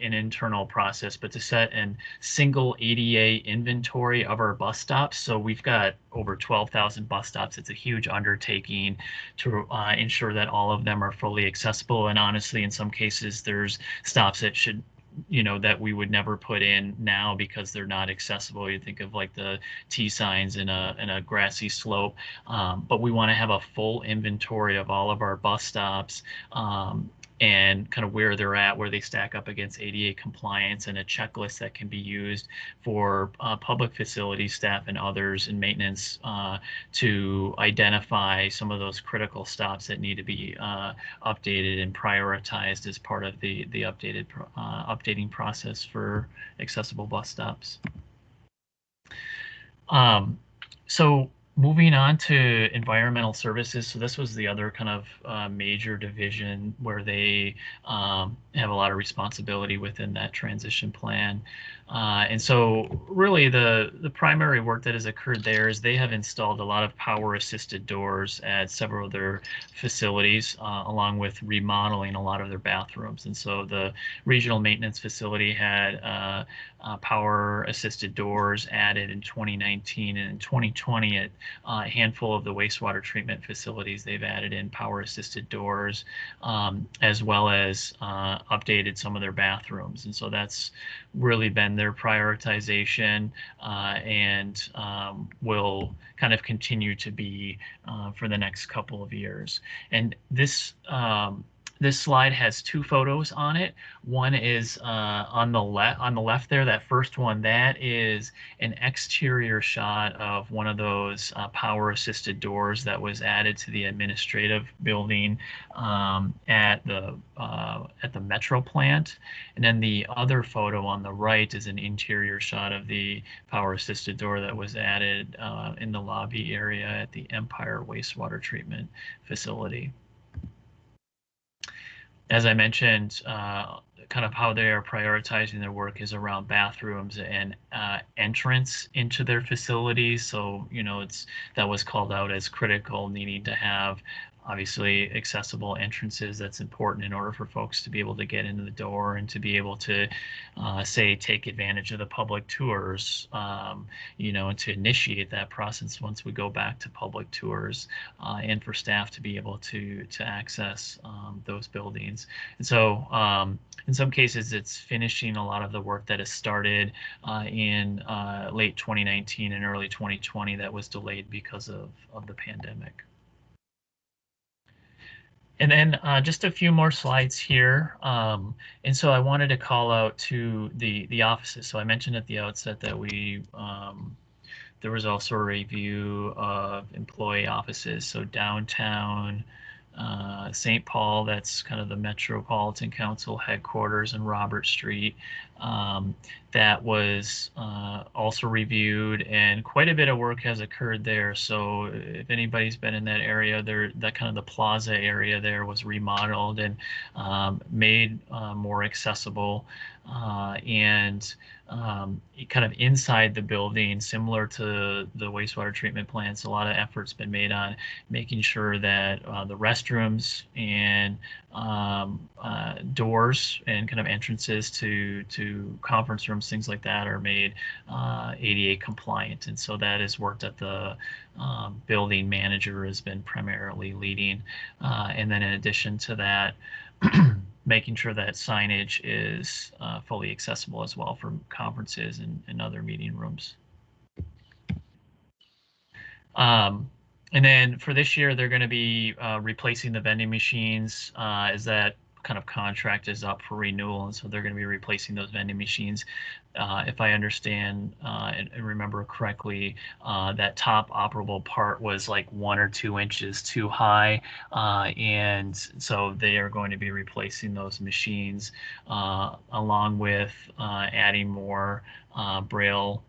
H: internal process, but to set a single ADA inventory of our bus stops. So we've got over 12,000 bus stops. It's a huge undertaking to ensure that all of them are fully accessible. And honestly, in some cases, there's stops that should, you know, that we would never put in now because they're not accessible. You think of like the T signs in a grassy slope, but we want to have a full inventory of all of our bus stops and kind of where they're at, where they stack up against ADA compliance, and a checklist that can be used for public facility staff and others in maintenance to identify some of those critical stops that need to be updated and prioritized as part of the updating process for accessible bus stops. So moving on to environmental services. So this was the other kind of major division where they have a lot of responsibility within that transition plan. And so really the primary work that has occurred there is they have installed a lot of power assisted doors at several of their facilities, along with remodeling a lot of their bathrooms. And so the regional maintenance facility had power assisted doors added in 2019, and in 2020 at a handful of the wastewater treatment facilities, they've added in power assisted doors, as well as updated some of their bathrooms. And so that's really been their prioritization, and will kind of continue to be for the next couple of years. And this slide has two photos on it. One is on the left there, that first one, that is an exterior shot of one of those power assisted doors that was added to the administrative building at the Metro plant. And then the other photo on the right is an interior shot of the power assisted door that was added in the lobby area at the Empire wastewater treatment facility. As I mentioned, kind of how they are prioritizing their work is around bathrooms and entrance into their facilities. So, you know, that was called out as critical, needing to have obviously accessible entrances. That's important in order for folks to be able to get into the door and to be able to say take advantage of the public tours, you know, and to initiate that process once we go back to public tours, and for staff to be able to access those buildings. And so in some cases it's finishing a lot of the work that has started in late 2019 and early 2020 that was delayed because of the pandemic. And then just a few more slides here. And so I wanted to call out to the offices. So I mentioned at the outset that there was also a review of employee offices. So downtown St. Paul, that's kind of the Metropolitan Council headquarters in Robert Street. That was also reviewed, and quite a bit of work has occurred there. So if anybody's been in that area, that kind of the plaza area there was remodeled and made more accessible, and kind of inside the building, similar to the wastewater treatment plants, a lot of effort's been made on making sure that the restrooms and doors and kind of entrances to conference rooms, things like that, are made ADA compliant. And so that is work that the building manager has been primarily leading. And then in addition to that, making sure that signage is fully accessible as well for conferences and other meeting rooms. And then for this year, they're going to be replacing the vending machines as that kind of contract is up for renewal. And so they're going to be replacing those vending machines. If I understand and remember correctly, that top operable part was like 1 or 2 inches too high. And so they are going to be replacing those machines along with adding more Braille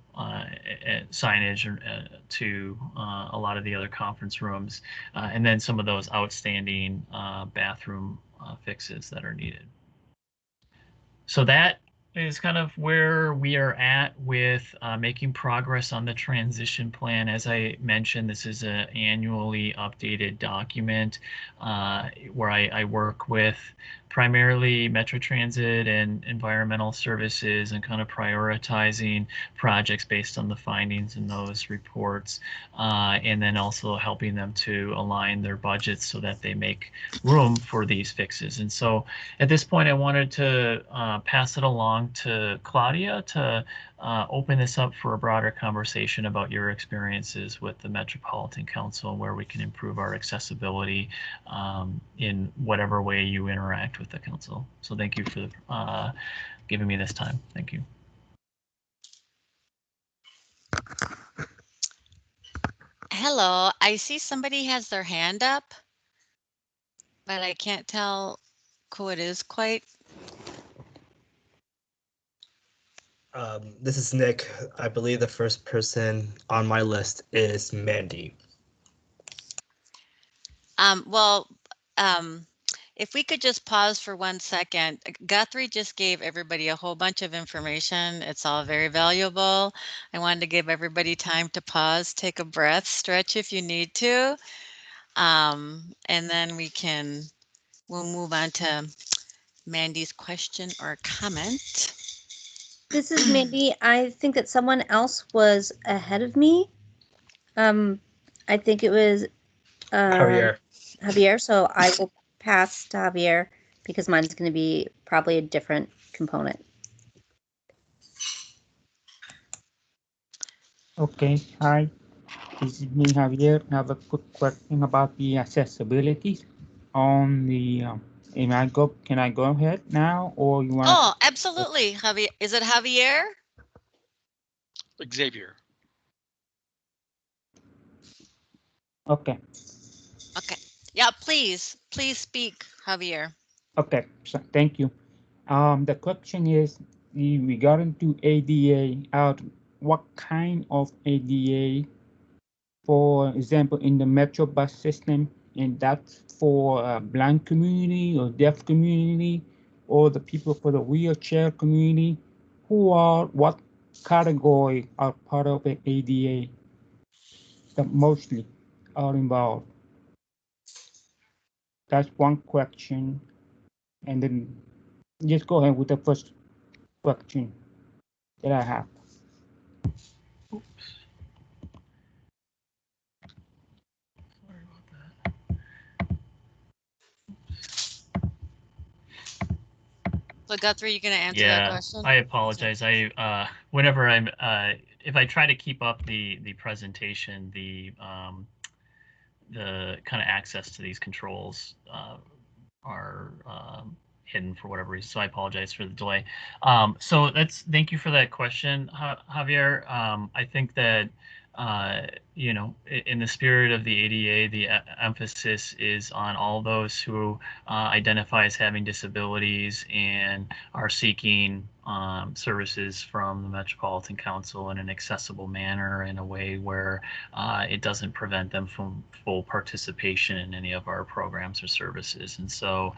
H: signage to a lot of the other conference rooms, and then some of those outstanding bathroom fixes that are needed. So that is kind of where we are at with making progress on the transition plan. As I mentioned, this is an annually updated document where I work with primarily Metro Transit and environmental services and kind of prioritizing projects based on the findings in those reports, and then also helping them to align their budgets so that they make room for these fixes. And so at this point, I wanted to pass it along to Claudia to open this up for a broader conversation about your experiences with the Metropolitan Council, where we can improve our accessibility in whatever way you interact with the council. So thank you for giving me this time. Thank you.
J: Hello, I see somebody has their hand up, but I can't tell who it is quite.
C: This is Nick. I believe the first person on my list is Mandy.
J: Well, if we could just pause for 1 second. Guthrie just gave everybody a whole bunch of information. It's all very valuable. I wanted to give everybody time to pause, take a breath, stretch if you need to. And then we'll move on to Mandy's question or comment.
F: This is Mandy. I think that someone else was ahead of me. I think it was Javier. So I will pass to Javier because mine's going to be probably a different component.
E: Okay, hi. This is me, Javier. I have a quick question about the accessibility on the. Can I go ahead now, or you want?
J: Oh, absolutely, Javier. Is it Javier?
D: Xavier.
E: Okay.
J: Okay. Yeah, please speak, Javier.
E: Okay, so thank you. The question is regarding to ADA. What kind of ADA? For example, in the Metro bus system, and that's for blind community or deaf community, or the people for the wheelchair community, what category are part of the ADA that mostly are involved? That's one question. And then just go ahead with the first question that I have.
J: So Guthrie, you gonna answer that question?
H: I apologize. Whenever I'm if I try to keep up the presentation, the kind of access to these controls are hidden for whatever reason. So I apologize for the delay. So thank you for that question, Javier. I think that in the spirit of the ADA, the emphasis is on all those who identify as having disabilities and are seeking services from the Metropolitan Council in an accessible manner, in a way where it doesn't prevent them from full participation in any of our programs or services. And so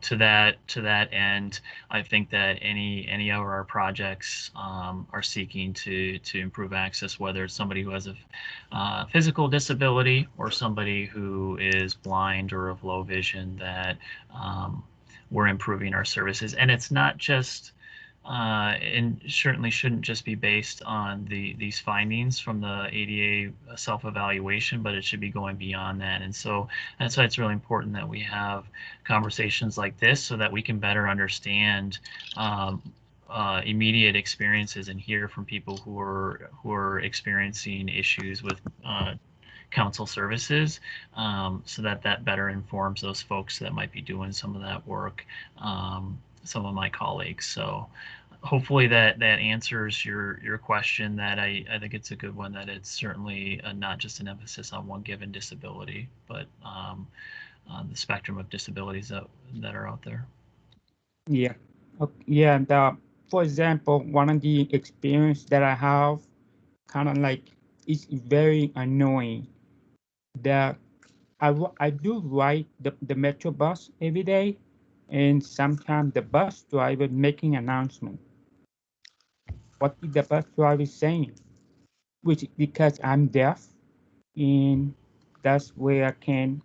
H: to that end, I think that any of our projects are seeking to improve access, whether it's somebody who has a physical disability or somebody who is blind or of low vision, that we're improving our services. And it's not just and certainly shouldn't just be based on these findings from the ADA self-evaluation, but it should be going beyond that. And so that's why it's really important that we have conversations like this, so that we can better understand immediate experiences and hear from people who are experiencing issues with council services, so that better informs those folks that might be doing some of that work, some of my colleagues. So hopefully that answers your question. That I think it's a good one, that it's certainly not just an emphasis on one given disability, but the spectrum of disabilities that are out there.
E: Yeah. Yeah. For example, one of the experience that I have, kind of like, it's very annoying that I do ride the Metro bus every day, and sometimes the bus driver making announcement. What is the bus driver saying? Which, because I'm deaf, and that's where I can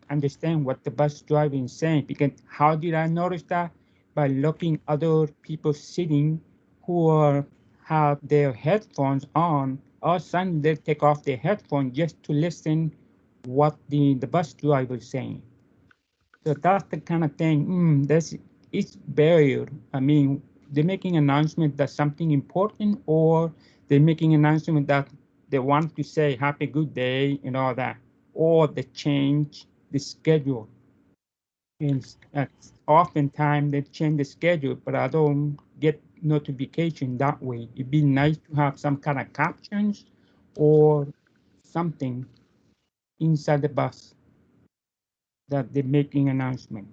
E: understand what the bus driver is saying. Because how did I notice that? By looking other people sitting who have their headphones on. All of a sudden they take off their headphones just to listen what the bus driver is saying. So that's the kind of thing. It's barrier. I mean, they're making announcement that something important, or they're making announcement that they want to say happy good day and all that, or they change the schedule. And oftentimes they change the schedule, but I don't get notification that way. It'd be nice to have some kind of captions or something inside the bus that they're making announcement.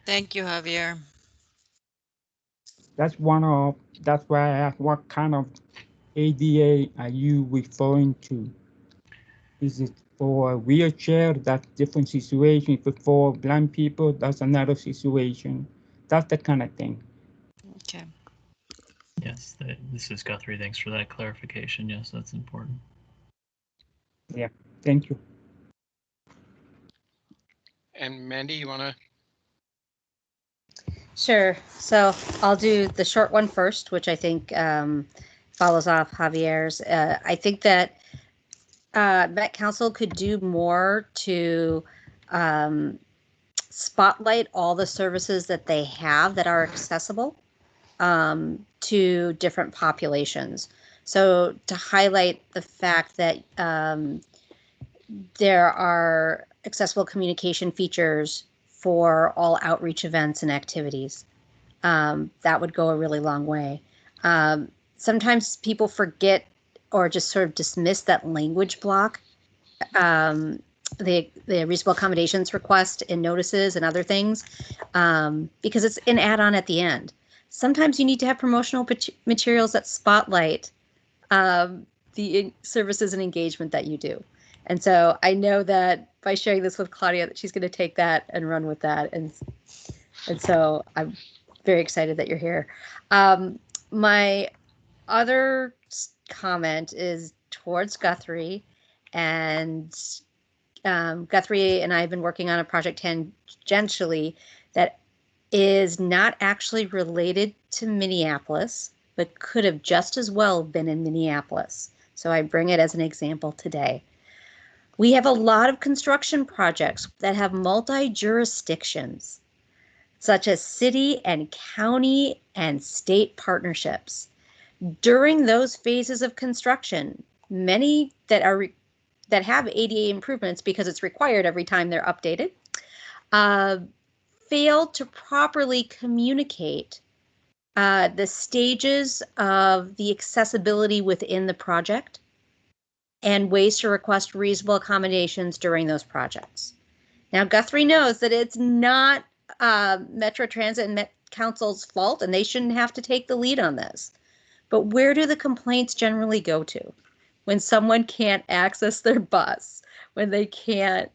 J: Thank you, Javier.
E: That's why I asked, what kind of ADA are you referring to? Is it for a wheelchair, that's different situation. If it's for blind people, that's another situation. That's the kind of thing.
J: Okay.
H: Yes, this is Guthrie. Thanks for that clarification. Yes, that's important.
E: Yeah, thank you.
D: And Mandy, you want to?
F: Sure. So I'll do the short one first, which I think follows off Javier's. I think that Met Council could do more to spotlight all the services that they have that are accessible to different populations. So to highlight the fact that there are accessible communication features for all outreach events and activities. That would go a really long way. Sometimes people forget or just sort of dismiss that language block, the reasonable accommodations request in notices and other things, because it's an add-on at the end. Sometimes you need to have promotional materials that spotlight the services and engagement that you do. And so I know that by sharing this with Claudia, that she's going to take that and run with that. And so I'm very excited that you're here. My other comment is towards Guthrie, and Guthrie and I have been working on a project tangentially that is not actually related to Minneapolis, but could have just as well been in Minneapolis. So I bring it as an example today. We have a lot of construction projects that have multi-jurisdictions, such as city and county and state partnerships. During those phases of construction, many that have ADA improvements, because it's required every time they're updated, fail to properly communicate the stages of the accessibility within the project and ways to request reasonable accommodations during those projects. Now, Guthrie knows that it's not Metro Transit and Met Council's fault, and they shouldn't have to take the lead on this. But where do the complaints generally go to? When someone can't access their bus, when they can't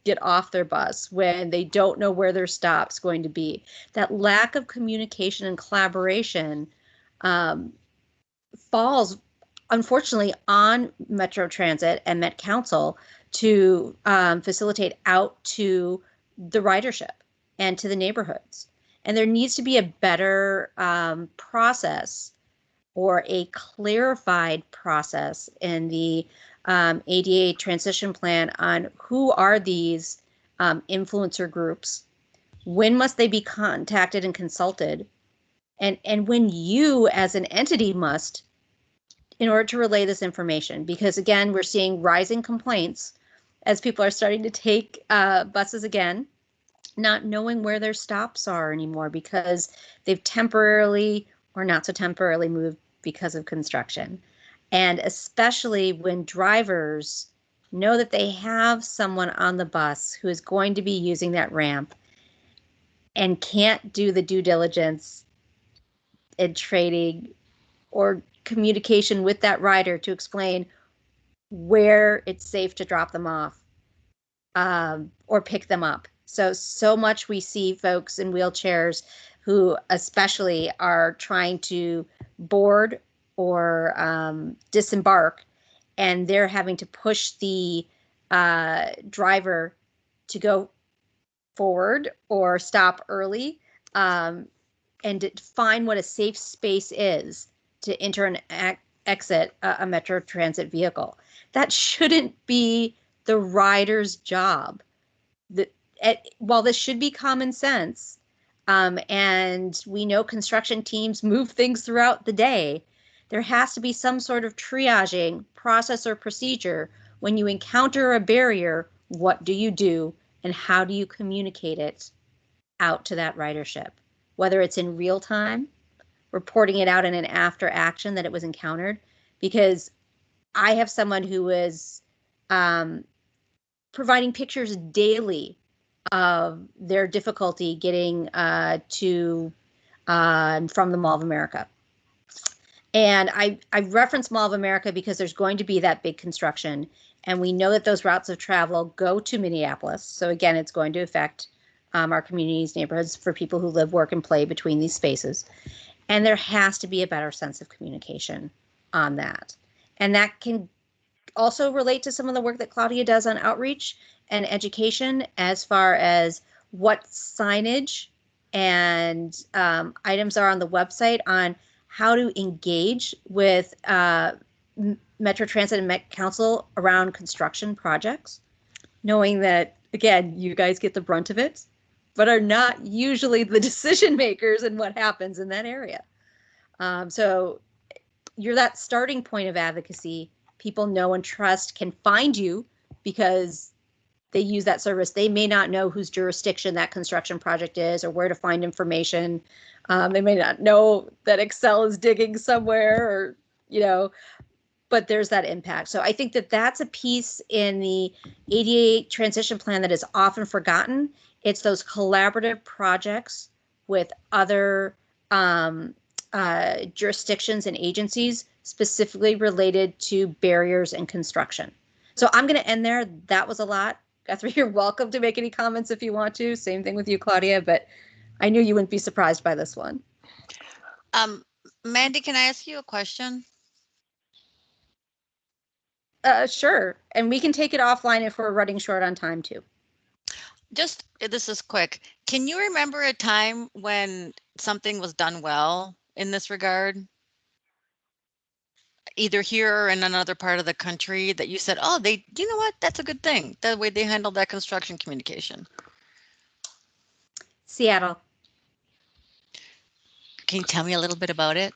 F: get off their bus, when they don't know where their stop's going to be. That lack of communication and collaboration falls, unfortunately, on Metro Transit and Met Council to facilitate out to the ridership and to the neighborhoods. And there needs to be a better process, or a clarified process in the ADA transition plan on who are these influencer groups, when must they be contacted and consulted, and when you as an entity must, in order to relay this information. Because again, we're seeing rising complaints as people are starting to take buses again, not knowing where their stops are anymore because they've temporarily or not so temporarily moved because of construction. And especially when drivers know that they have someone on the bus who is going to be using that ramp and can't do the due diligence and training or communication with that rider to explain where it's safe to drop them off or pick them up. So much we see folks in wheelchairs who especially are trying to board or disembark, and they're having to push the driver to go forward or stop early and to find what a safe space is to enter and exit a Metro Transit vehicle. That shouldn't be the rider's job. While this should be common sense, and we know construction teams move things throughout the day, there has to be some sort of triaging process or procedure. When you encounter a barrier, what do you do and how do you communicate it out to that ridership? Whether it's in real time, reporting it out in an after action that it was encountered, because I have someone who is providing pictures daily of their difficulty getting to from the Mall of America. And I reference Mall of America because there's going to be that big construction. And we know that those routes of travel go to Minneapolis. So again, it's going to affect our communities, neighborhoods for people who live, work, and play between these spaces. And there has to be a better sense of communication on that. And that can also relate to some of the work that Claudia does on outreach and education as far as what signage and items are on the website on how to engage with Metro Transit and Met Council around construction projects, knowing that, again, you guys get the brunt of it, but are not usually the decision makers in what happens in that area. So you're that starting point of advocacy. People know and trust can find you because they use that service. They may not know whose jurisdiction that construction project is or where to find information. They may not know that Excel is digging somewhere or, you know, but there's that impact. So I think that that's a piece in the ADA transition plan that is often forgotten. It's those collaborative projects with other jurisdictions and agencies specifically related to barriers and construction. So I'm going to end there. That was a lot. Guthrie, you're welcome to make any comments if you want to. Same thing with you, Claudia, but I knew you wouldn't be surprised by this one.
J: Mandy, can I ask you a question?
F: Sure. And we can take it offline if we're running short on time too.
J: Just, this is quick. Can you remember a time when something was done well in this regard? Either here or in another part of the country that you said, oh, you know what, that's a good thing. The way they handled that construction communication.
F: Seattle.
J: Can you tell me a little bit about it?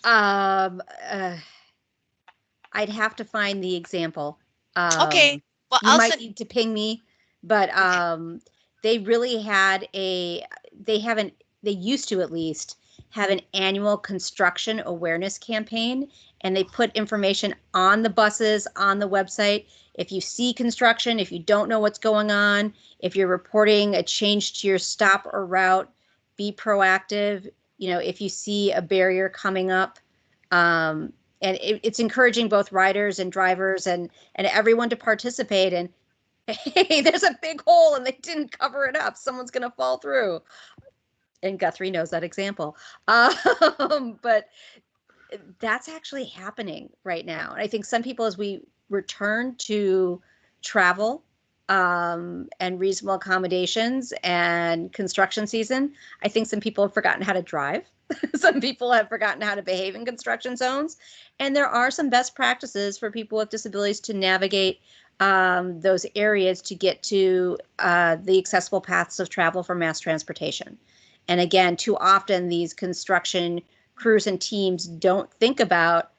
F: I'd have to find the example.
J: Okay. Well,
F: you might need to ping me, but they really had they used to at least have an annual construction awareness campaign, and they put information on the buses, on the website. If you see construction, if you don't know what's going on, if you're reporting a change to your stop or route, be proactive. You know, if you see a barrier coming up, and it's encouraging both riders and drivers and everyone to participate. And hey, there's a big hole and they didn't cover it up. Someone's going to fall through. And Guthrie knows that example. But that's actually happening right now. And I think some people, as we return to travel and reasonable accommodations and construction season, I think some people have forgotten how to drive. Some people have forgotten how to behave in construction zones. And there are some best practices for people with disabilities to navigate those areas to get to the accessible paths of travel for mass transportation. And again, too often these construction crews and teams don't think about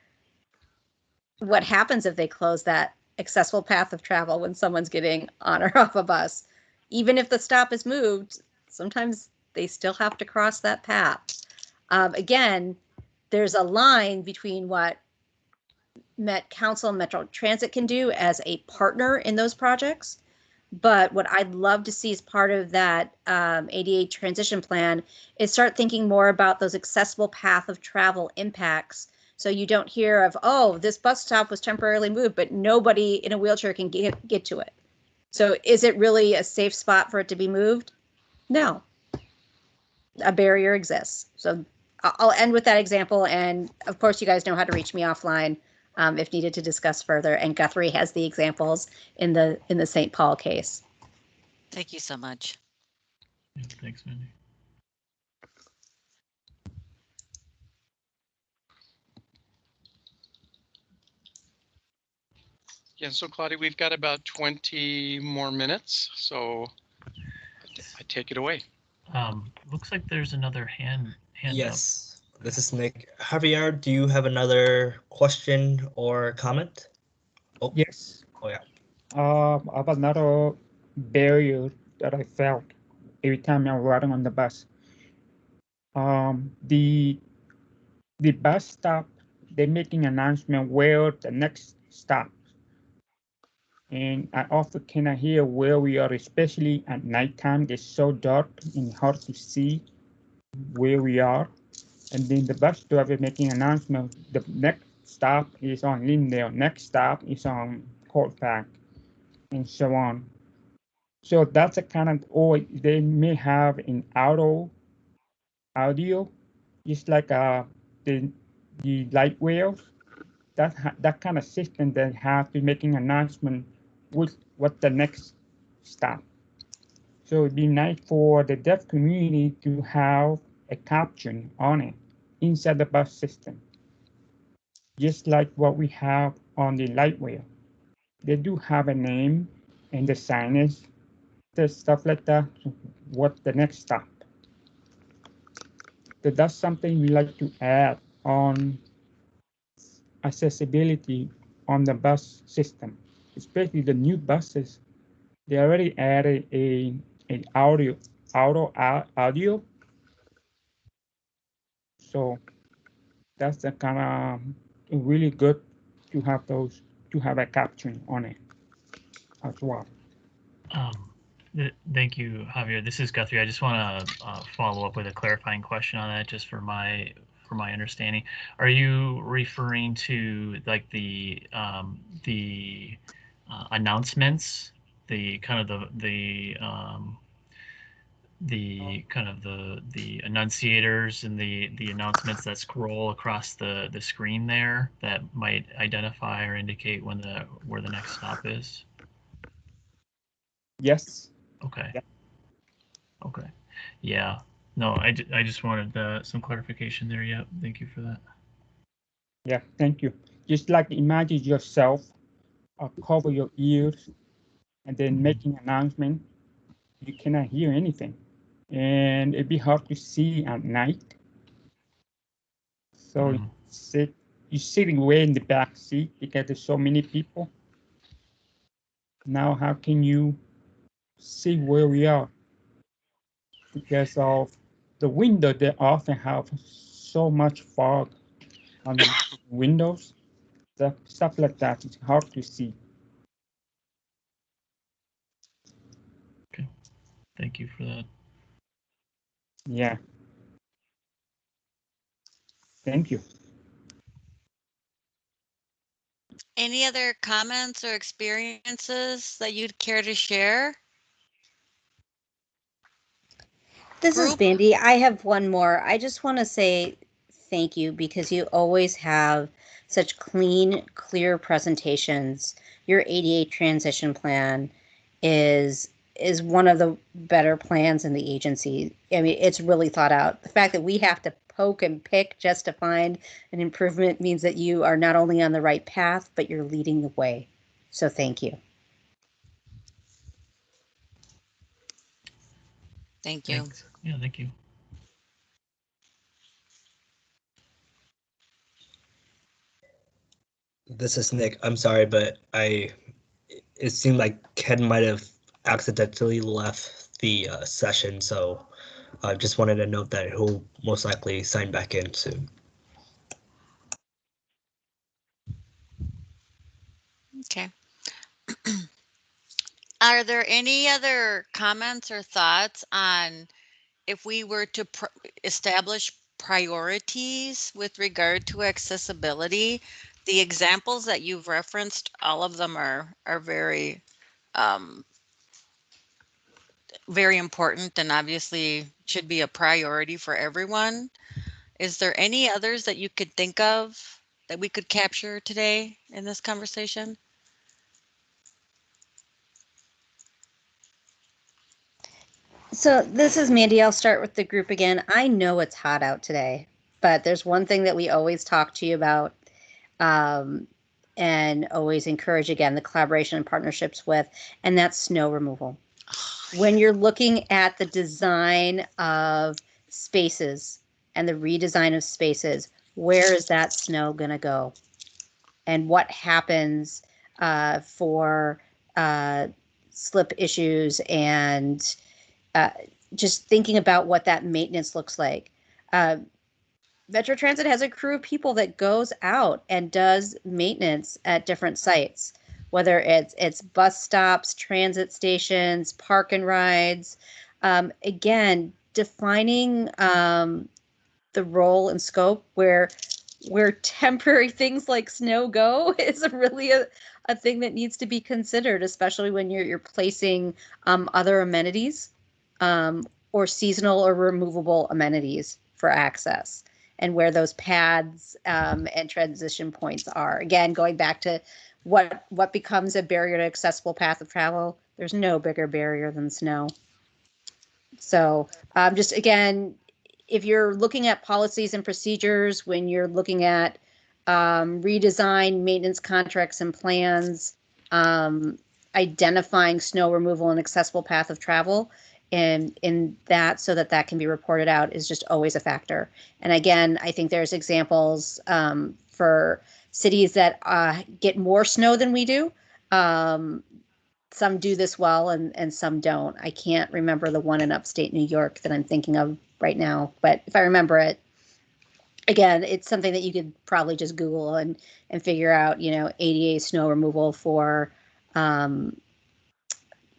F: what happens if they close that accessible path of travel when someone's getting on or off a bus. Even if the stop is moved, sometimes they still have to cross that path. Again, there's a line between what Met Council and Metro Transit can do as a partner in those projects. But what I'd love to see as part of that ADA transition plan is start thinking more about those accessible path of travel impacts. So you don't hear of, oh, this bus stop was temporarily moved, but nobody in a wheelchair can get to it. So is it really a safe spot for it to be moved? No. A barrier exists. So I'll end with that example. And of course, you guys know how to reach me offline if needed to discuss further. And Guthrie has the examples in the St. Paul case.
J: Thank you so much.
H: Yeah, thanks, Mandy.
D: Yeah, so Claudia, we've got about 20 more minutes, so I take it away.
H: Looks like there's another hand
C: Yes, this is Nick. Javier, do you have another question or comment? Oh,
E: Yes.
C: Oh, yeah.
E: I have another barrier that I felt every time I'm riding on the bus. The bus stop, they're making an announcement where the next stop. And I often cannot hear where we are, especially at nighttime. It's so dark and hard to see where we are. and then the bus driver making announcement. The next stop is on Lindale. Next stop is on Colfax, and so on. So that's a kind of, or they may have an audio, just like the light whales. That kind of system that have to making announcement with what the next stop. So it'd be nice for the deaf community to have a caption on it inside the bus system, just like what we have on the light wheel. They do have a name and the signage, the stuff like that, what the next stop. So that's something we like to add on accessibility on the bus system, especially the new buses. They already added an audio. So that's the kind of really good to have those, to have a caption on it as well.
H: Thank you, Javier. This is Guthrie. I just want to follow up with a clarifying question on that, just for my understanding. Are you referring to like the announcements, the kind of the enunciators and the announcements that scroll across the screen there that might identify or indicate when where the next stop is?
E: Yes.
H: Okay.
E: Yeah.
H: Okay. Yeah. No, I just wanted some clarification there. Yeah. Thank you for that.
E: Yeah. Thank you. Just like imagine yourself cover your ears and then making announcement. You cannot hear anything, and it'd be hard to see at night. So you're sitting way in the back seat because there's so many people. Now, how can you see where we are? Because of the window, they often have so much fog on the windows. Stuff like that, it's hard to see.
H: Okay. Thank you for that.
E: Yeah. Thank you.
J: Any other comments or experiences that you'd care to share?
F: This is Mandy. I have one more. I just want to say thank you because you always have such clean, clear presentations. Your ADA transition plan is one of the better plans in the agency. I mean, it's really thought out. The fact that we have to poke and pick just to find an improvement means that you are not only on the right path, but you're leading the way. So thank you.
J: Thank you.
H: Thanks. Yeah, thank you.
C: This is Nick. I'm sorry, but it seemed like Ken might have accidentally left the session, so I just wanted to note that he'll most likely sign back in soon.
J: Okay. Are there any other comments or thoughts on if we were to establish priorities with regard to accessibility? The examples that you've referenced, all of them are very very important and obviously should be a priority for everyone. Is there any others that you could think of that we could capture today in this conversation?
F: So this is Mandy. I'll start with the group again. I know it's hot out today, but there's one thing that we always talk to you about and always encourage, again, the collaboration and partnerships with, and that's snow removal. When you're looking at the design of spaces and the redesign of spaces, where is that snow going to go? And what happens for slip issues and just thinking about what that maintenance looks like. Metro Transit has a crew of people that goes out and does maintenance at different sites, whether it's bus stops, transit stations, park and rides. Again, defining the role and scope where temporary things like snow go is really a thing that needs to be considered, especially when you're placing other amenities or seasonal or removable amenities for access, and where those pads and transition points are. Again, going back to what becomes a barrier to accessible path of travel, there's no bigger barrier than snow. So just again, if you're looking at policies and procedures, when you're looking at redesign, maintenance contracts and plans, identifying snow removal and accessible path of travel, and in that, so that can be reported out, is just always a factor. And again, I think there's examples for cities that get more snow than we do. Some do this well and some don't. I can't remember the one in upstate New York that I'm thinking of right now, but if I remember it, again, it's something that you could probably just Google and figure out, ADA snow removal for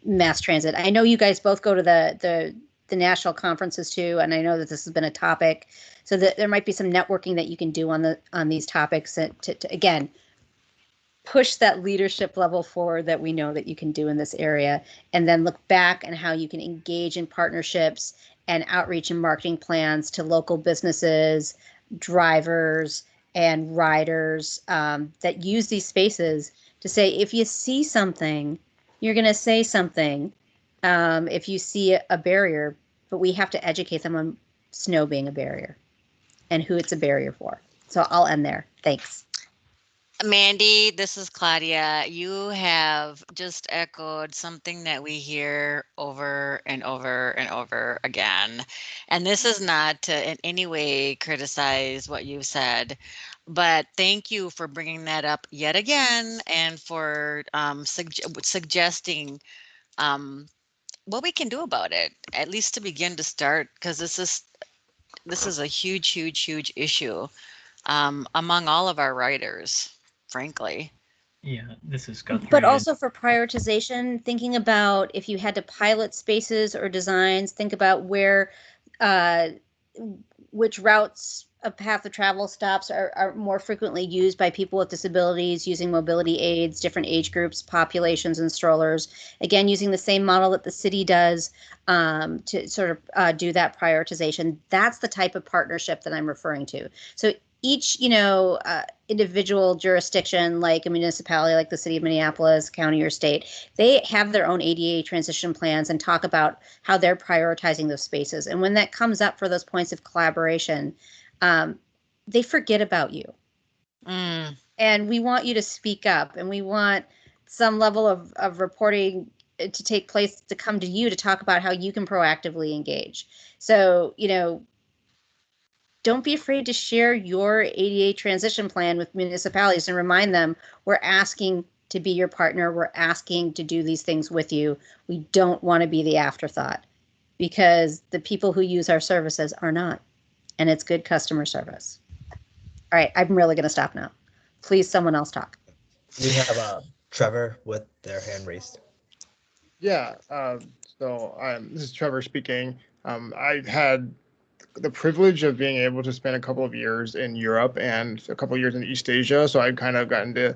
F: mass transit. I know you guys both go to the national conferences too, and I know that this has been a topic, so that there might be some networking that you can do on these topics to again push that leadership level forward that we know that you can do in this area, and then look back and how you can engage in partnerships and outreach and marketing plans to local businesses, drivers, and riders that use these spaces to say, if you see something, you're going to say something if you see a barrier, but we have to educate them on snow being a barrier and who it's a barrier for. So I'll end there. Thanks.
J: Mandy, this is Claudia. You have just echoed something that we hear over and over and over again. And this is not to in any way criticize what you said, but thank you for bringing that up yet again, and for suggesting what we can do about it, at least to begin to start, because this is a huge, huge, huge issue among all of our writers, frankly.
H: Yeah, this is Guthrie.
F: But also for prioritization, thinking about if you had to pilot spaces or designs, think about where, which routes a path of travel stops are more frequently used by people with disabilities, using mobility aids, different age groups, populations, and strollers. Again, using the same model that the city does to sort of do that prioritization. That's the type of partnership that I'm referring to. So each, individual jurisdiction, like a municipality, like the city of Minneapolis, county, or state, they have their own ADA transition plans and talk about how they're prioritizing those spaces. And when that comes up for those points of collaboration, they forget about you. And we want you to speak up, and we want some level of reporting to take place, to come to you to talk about how you can proactively engage. So, don't be afraid to share your ADA transition plan with municipalities and remind them, we're asking to be your partner. We're asking to do these things with you. We don't want to be the afterthought, because the people who use our services are not, and it's good customer service. All right, I'm really going to stop now. Please, someone else talk.
C: We have Trevor with their hand raised.
L: Yeah, this is Trevor speaking. I had the privilege of being able to spend a couple of years in Europe and a couple of years in East Asia. So I've kind of gotten to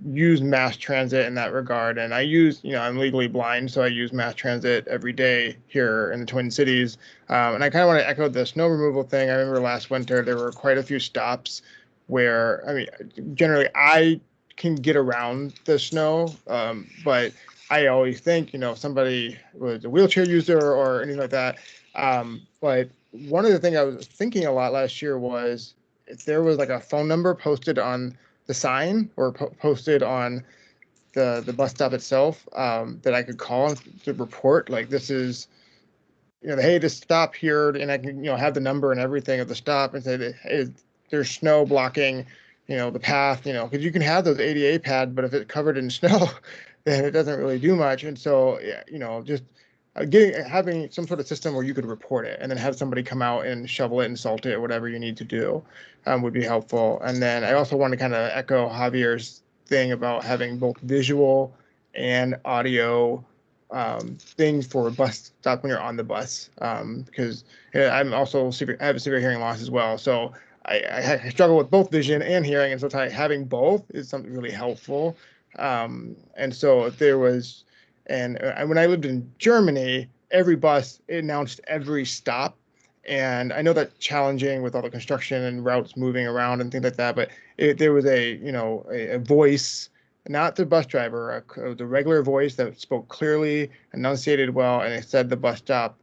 L: use mass transit in that regard. And I use, I'm legally blind, so I use mass transit every day here in the Twin Cities. And I kind of want to echo the snow removal thing. I remember last winter, there were quite a few stops where, generally I can get around the snow, but I always think, somebody was a wheelchair user or anything like that. But one of the things I was thinking a lot last year was if there was like a phone number posted on the sign or posted on the bus stop itself that I could call to report, like, this is, hey, just stop here, and I can, have the number and everything of the stop and say that, hey, there's snow blocking, the path, because you can have those ADA pads, but if it's covered in snow, then it doesn't really do much. And so, just having some sort of system where you could report it and then have somebody come out and shovel it and salt it or whatever you need to do would be helpful. And then I also want to kind of echo Javier's thing about having both visual and audio things for bus stop when you're on the bus, because I'm also I have a severe hearing loss as well. So I struggle with both vision and hearing, and so having both is something really helpful. And so if there was, and when I lived in Germany, every bus announced every stop. And I know that's challenging with all the construction and routes moving around and things like that, but there was a voice, not the bus driver, the regular voice that spoke clearly, enunciated well, and it said the bus stop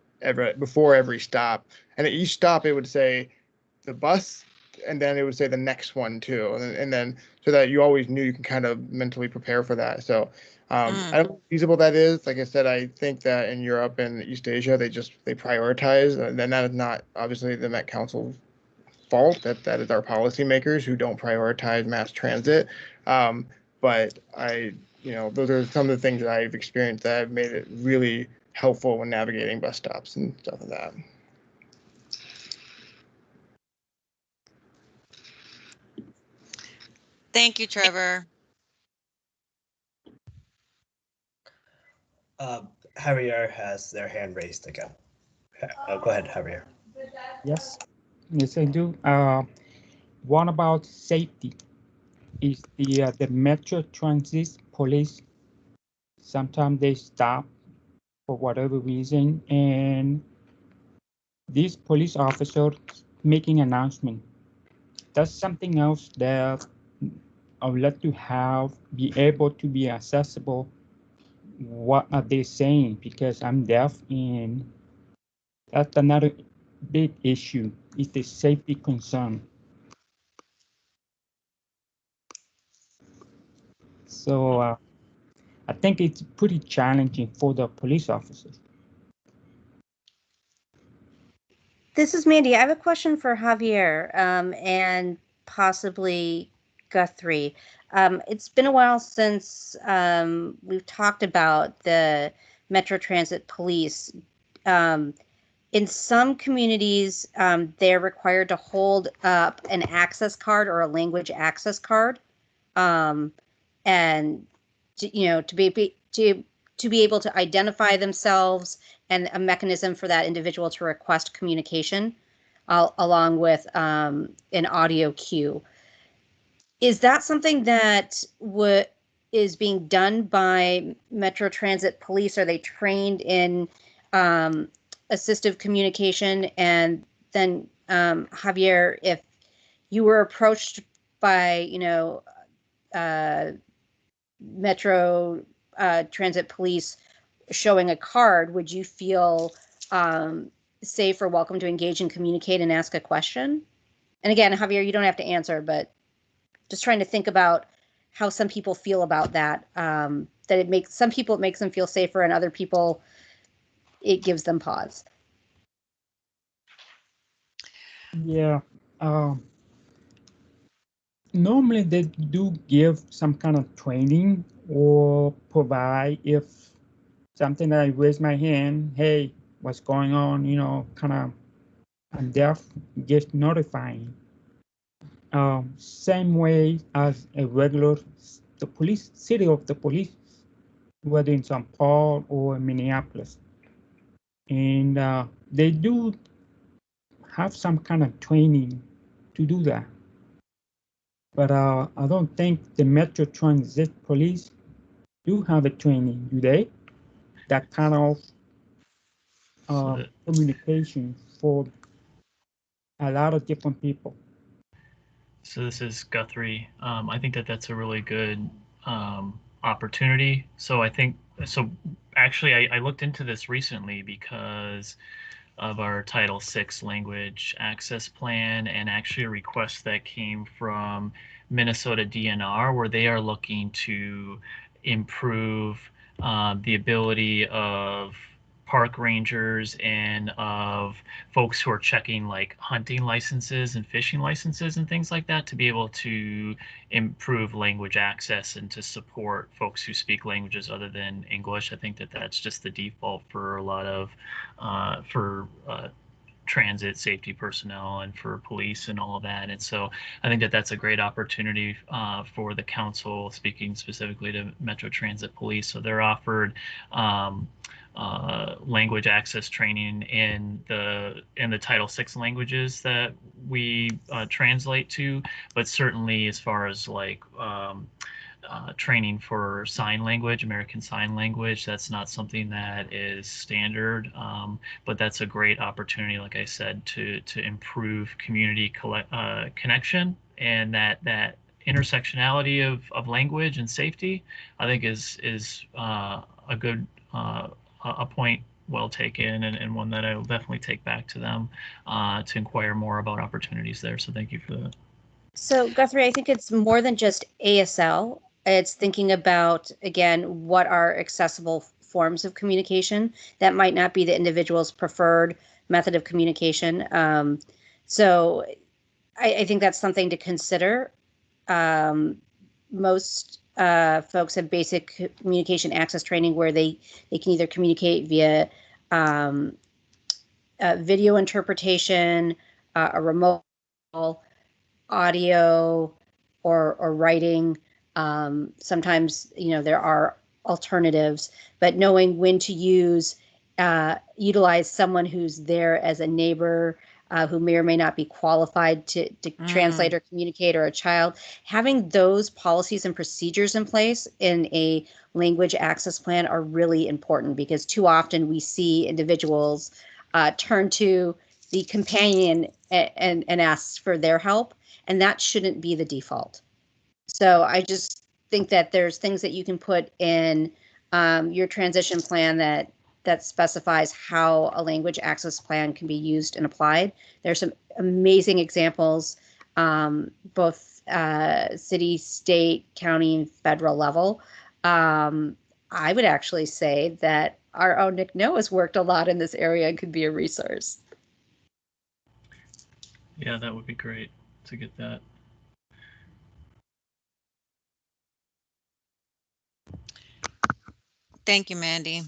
L: before every stop. And at each stop, it would say the bus, and then it would say the next one too, and then so that you always knew you can kind of mentally prepare for that. So I don't know how feasible that is. Like I said, I think that in Europe and East Asia, they prioritize, and then that is not obviously the Met Council's fault. That is our policymakers who don't prioritize mass transit. But those are some of the things that I've experienced that have made it really helpful when navigating bus stops and stuff like that.
J: Thank you, Trevor.
C: Javier has their hand raised again. Go ahead, Javier.
E: Yes, yes, I do. What about safety? Is the Metro Transit police, sometimes they stop for whatever reason, and these police officers making announcement. That's something else that I would like to be able to be accessible. What are they saying? Because I'm deaf, and that's another big issue. Is the safety concern. So I think it's pretty challenging for the police officers.
F: This is Mandy. I have a question for Javier and possibly Guthrie. It's been a while since we've talked about the Metro Transit Police. In some communities, they're required to hold up an access card or a language access card, and to be able to identify themselves, and a mechanism for that individual to request communication, along with an audio cue. Is that something that is being done by Metro Transit Police? Are they trained in assistive communication? And then Javier, if you were approached by Metro Transit Police showing a card, would you feel safe or welcome to engage and communicate and ask a question? And again, Javier, you don't have to answer, but just trying to think about how some people feel about that. That it makes them feel safer, and other people it gives them pause.
E: Yeah. Normally they do give some kind of training or provide, if something that I raise my hand, hey, what's going on, kind of, I'm deaf, just notifying. Same way as a regular, the police, city of the police, whether in St. Paul or Minneapolis. And they do have some kind of training to do that. But I don't think the Metro Transit Police do have a training, do they? That kind of communication for a lot of different people.
H: So this is Guthrie. I think that's a really good opportunity. So actually, I looked into this recently because of our Title VI language access plan, and actually a request that came from Minnesota DNR, where they are looking to improve the ability of park rangers and of folks who are checking like hunting licenses and fishing licenses and things like that to be able to improve language access and to support folks who speak languages other than English. I think that's just the default for a lot of transit safety personnel and for police and all of that. And so I think that that's a great opportunity for the council, speaking specifically to Metro Transit Police. So they're offered language access training in the Title VI languages that we translate to, but certainly as far as like training for sign language, American Sign Language, that's not something that is standard, but that's a great opportunity, like I said, to improve community connection, and that intersectionality of language and safety, I think is a good a point well taken, and one that I will definitely take back to them to inquire more about opportunities there. So thank you for that.
F: So Guthrie, I think it's more than just ASL. It's thinking about, again, what are accessible forms of communication that might not be the individual's preferred method of communication. So I think that's something to consider. Most folks have basic communication access training where they can either communicate via video interpretation, a remote audio, or writing. Sometimes, there are alternatives, but knowing when to utilize someone who's there as a neighbor, who may or may not be qualified to translate or communicate, or a child, having those policies and procedures in place in a language access plan are really important, because too often we see individuals turn to the companion and ask for their help, and that shouldn't be the default. So I just think that there's things that you can put in your transition plan that specifies how a language access plan can be used and applied. There's some amazing examples, both city, state, county, and federal level. I would actually say that our own Nick Noah has worked a lot in this area and could be a resource.
H: Yeah, that would be great to get that.
J: Thank you, Mandy.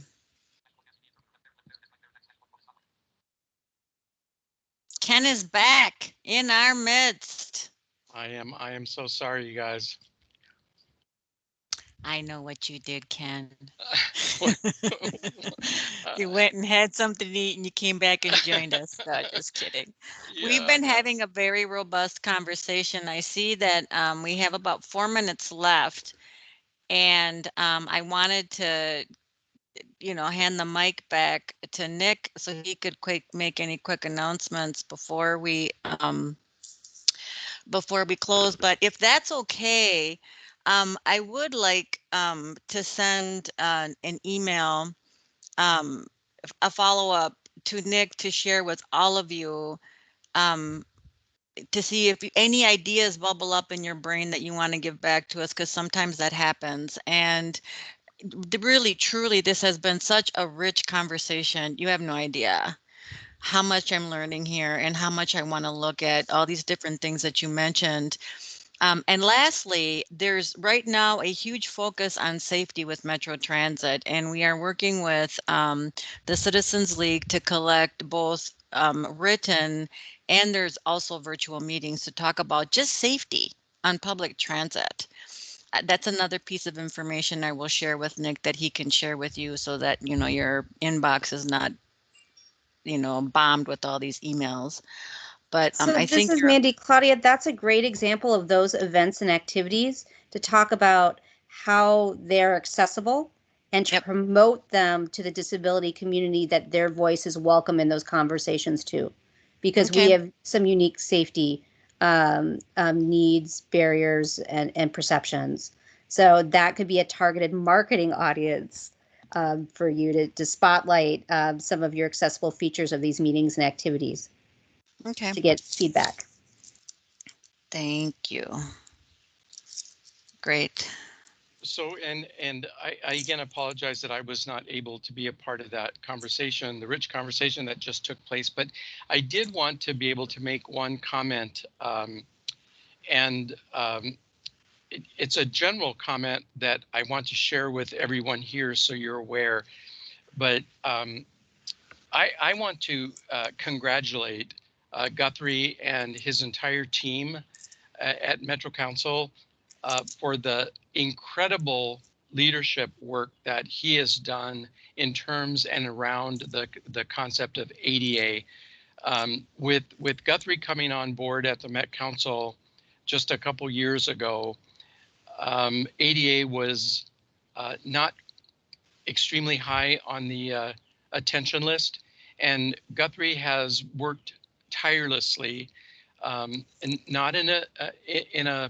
J: Ken is back in our midst.
D: I am so sorry, you guys.
J: I know what you did, Ken. You went and had something to eat and you came back and joined us. No, just kidding. Yeah. We've been having a very robust conversation. I see that we have about 4 minutes left, and I wanted to hand the mic back to Nick so he could make any quick announcements before we close. But if that's okay, I would like to send an email, a follow-up to Nick to share with all of you, to see if any ideas bubble up in your brain that you want to give back to us, because sometimes that happens. And really, truly, this has been such a rich conversation. You have no idea how much I'm learning here and how much I want to look at all these different things that you mentioned. And lastly, there's right now a huge focus on safety with Metro Transit, and we are working with the Citizens League to collect both written, and there's also virtual meetings to talk about just safety on public transit. That's another piece of information I will share with Nick that he can share with you, so that your inbox is not bombed with all these emails. But
F: So
J: I think
F: this is Mandy. Claudia, that's a great example of those events and activities to talk about how they're accessible and to promote them to the disability community, that their voice is welcome in those conversations too, because we have some unique safety needs, barriers, and perceptions. So that could be a targeted marketing audience for you to spotlight some of your accessible features of these meetings and activities.
J: Okay.
F: To get feedback.
J: Thank you. Great.
D: So, and I again apologize that I was not able to be a part of that conversation, the rich conversation that just took place, but I did want to be able to make one comment, it's a general comment that I want to share with everyone here so you're aware. But I want to congratulate Guthrie and his entire team at Metro Council for the incredible leadership work that he has done in terms and around the concept of ADA. With Guthrie coming on board at the Met Council just a couple years ago, ADA was not extremely high on the attention list, and Guthrie has worked tirelessly, and not in a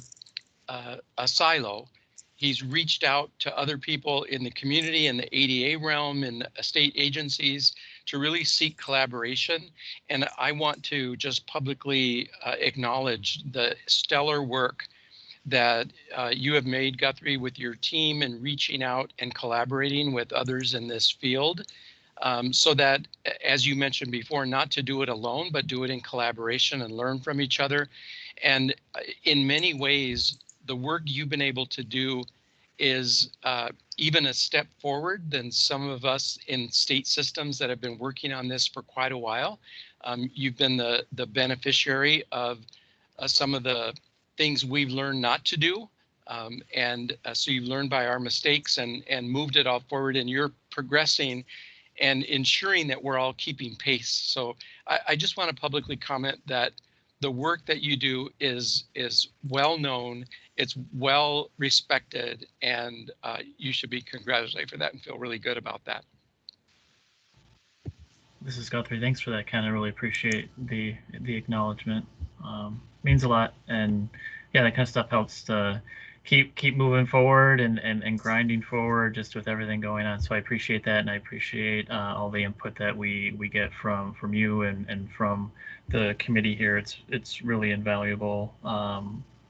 D: silo. He's reached out to other people in the community, in the ADA realm, in state agencies, to really seek collaboration. And I want to just publicly acknowledge the stellar work that you have made, Guthrie, with your team and reaching out and collaborating with others in this field, so that, as you mentioned before, not to do it alone, but do it in collaboration and learn from each other. And in many ways, the work you've been able to do is even a step forward than some of us in state systems that have been working on this for quite a while. You've been the beneficiary of some of the things we've learned not to do. So you've learned by our mistakes and moved it all forward, and you're progressing and ensuring that we're all keeping pace. So I just want to publicly comment that the work that you do is well known, it's well respected, and you should be congratulated for that and feel really good about that.
H: This is Guthrie. Thanks for that, Ken. I really appreciate the acknowledgement. Means a lot, and yeah, that kind of stuff helps to keep moving forward and grinding forward just with everything going on. So I appreciate that, and I appreciate all the input that we get from you and from the committee here. It's really invaluable,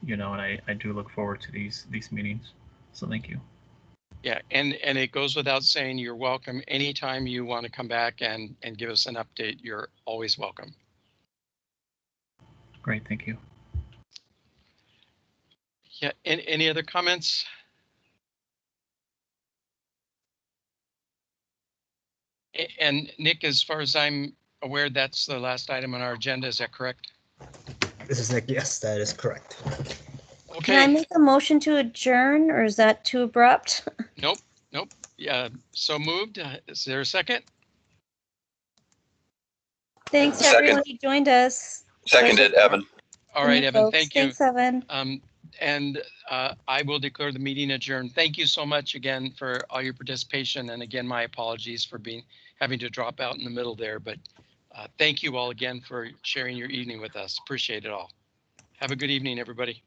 H: you know, and I do look forward to these meetings. So thank you.
D: Yeah, and it goes without saying, you're welcome anytime you want to come back and give us an update. You're always welcome.
H: Great, thank you.
D: Yeah, any other comments? And Nick, as far as I'm aware, that's the last item on our agenda. Is that correct?
C: This is Nick. Yes, that is correct.
D: Okay.
F: Can I make a motion to adjourn, or is that too abrupt?
D: Nope. Yeah, so moved. Is there a second?
F: Thanks,
I: Second.
F: everyone who joined us.
I: Seconded, Evan.
D: All right, Evan,
F: Folks.
D: thank you.
F: Thanks, Evan.
D: And I will declare the meeting adjourned. Thank you so much again for all your participation. And again, my apologies for having to drop out in the middle there, but thank you all again for sharing your evening with us. Appreciate it all. Have a good evening, everybody.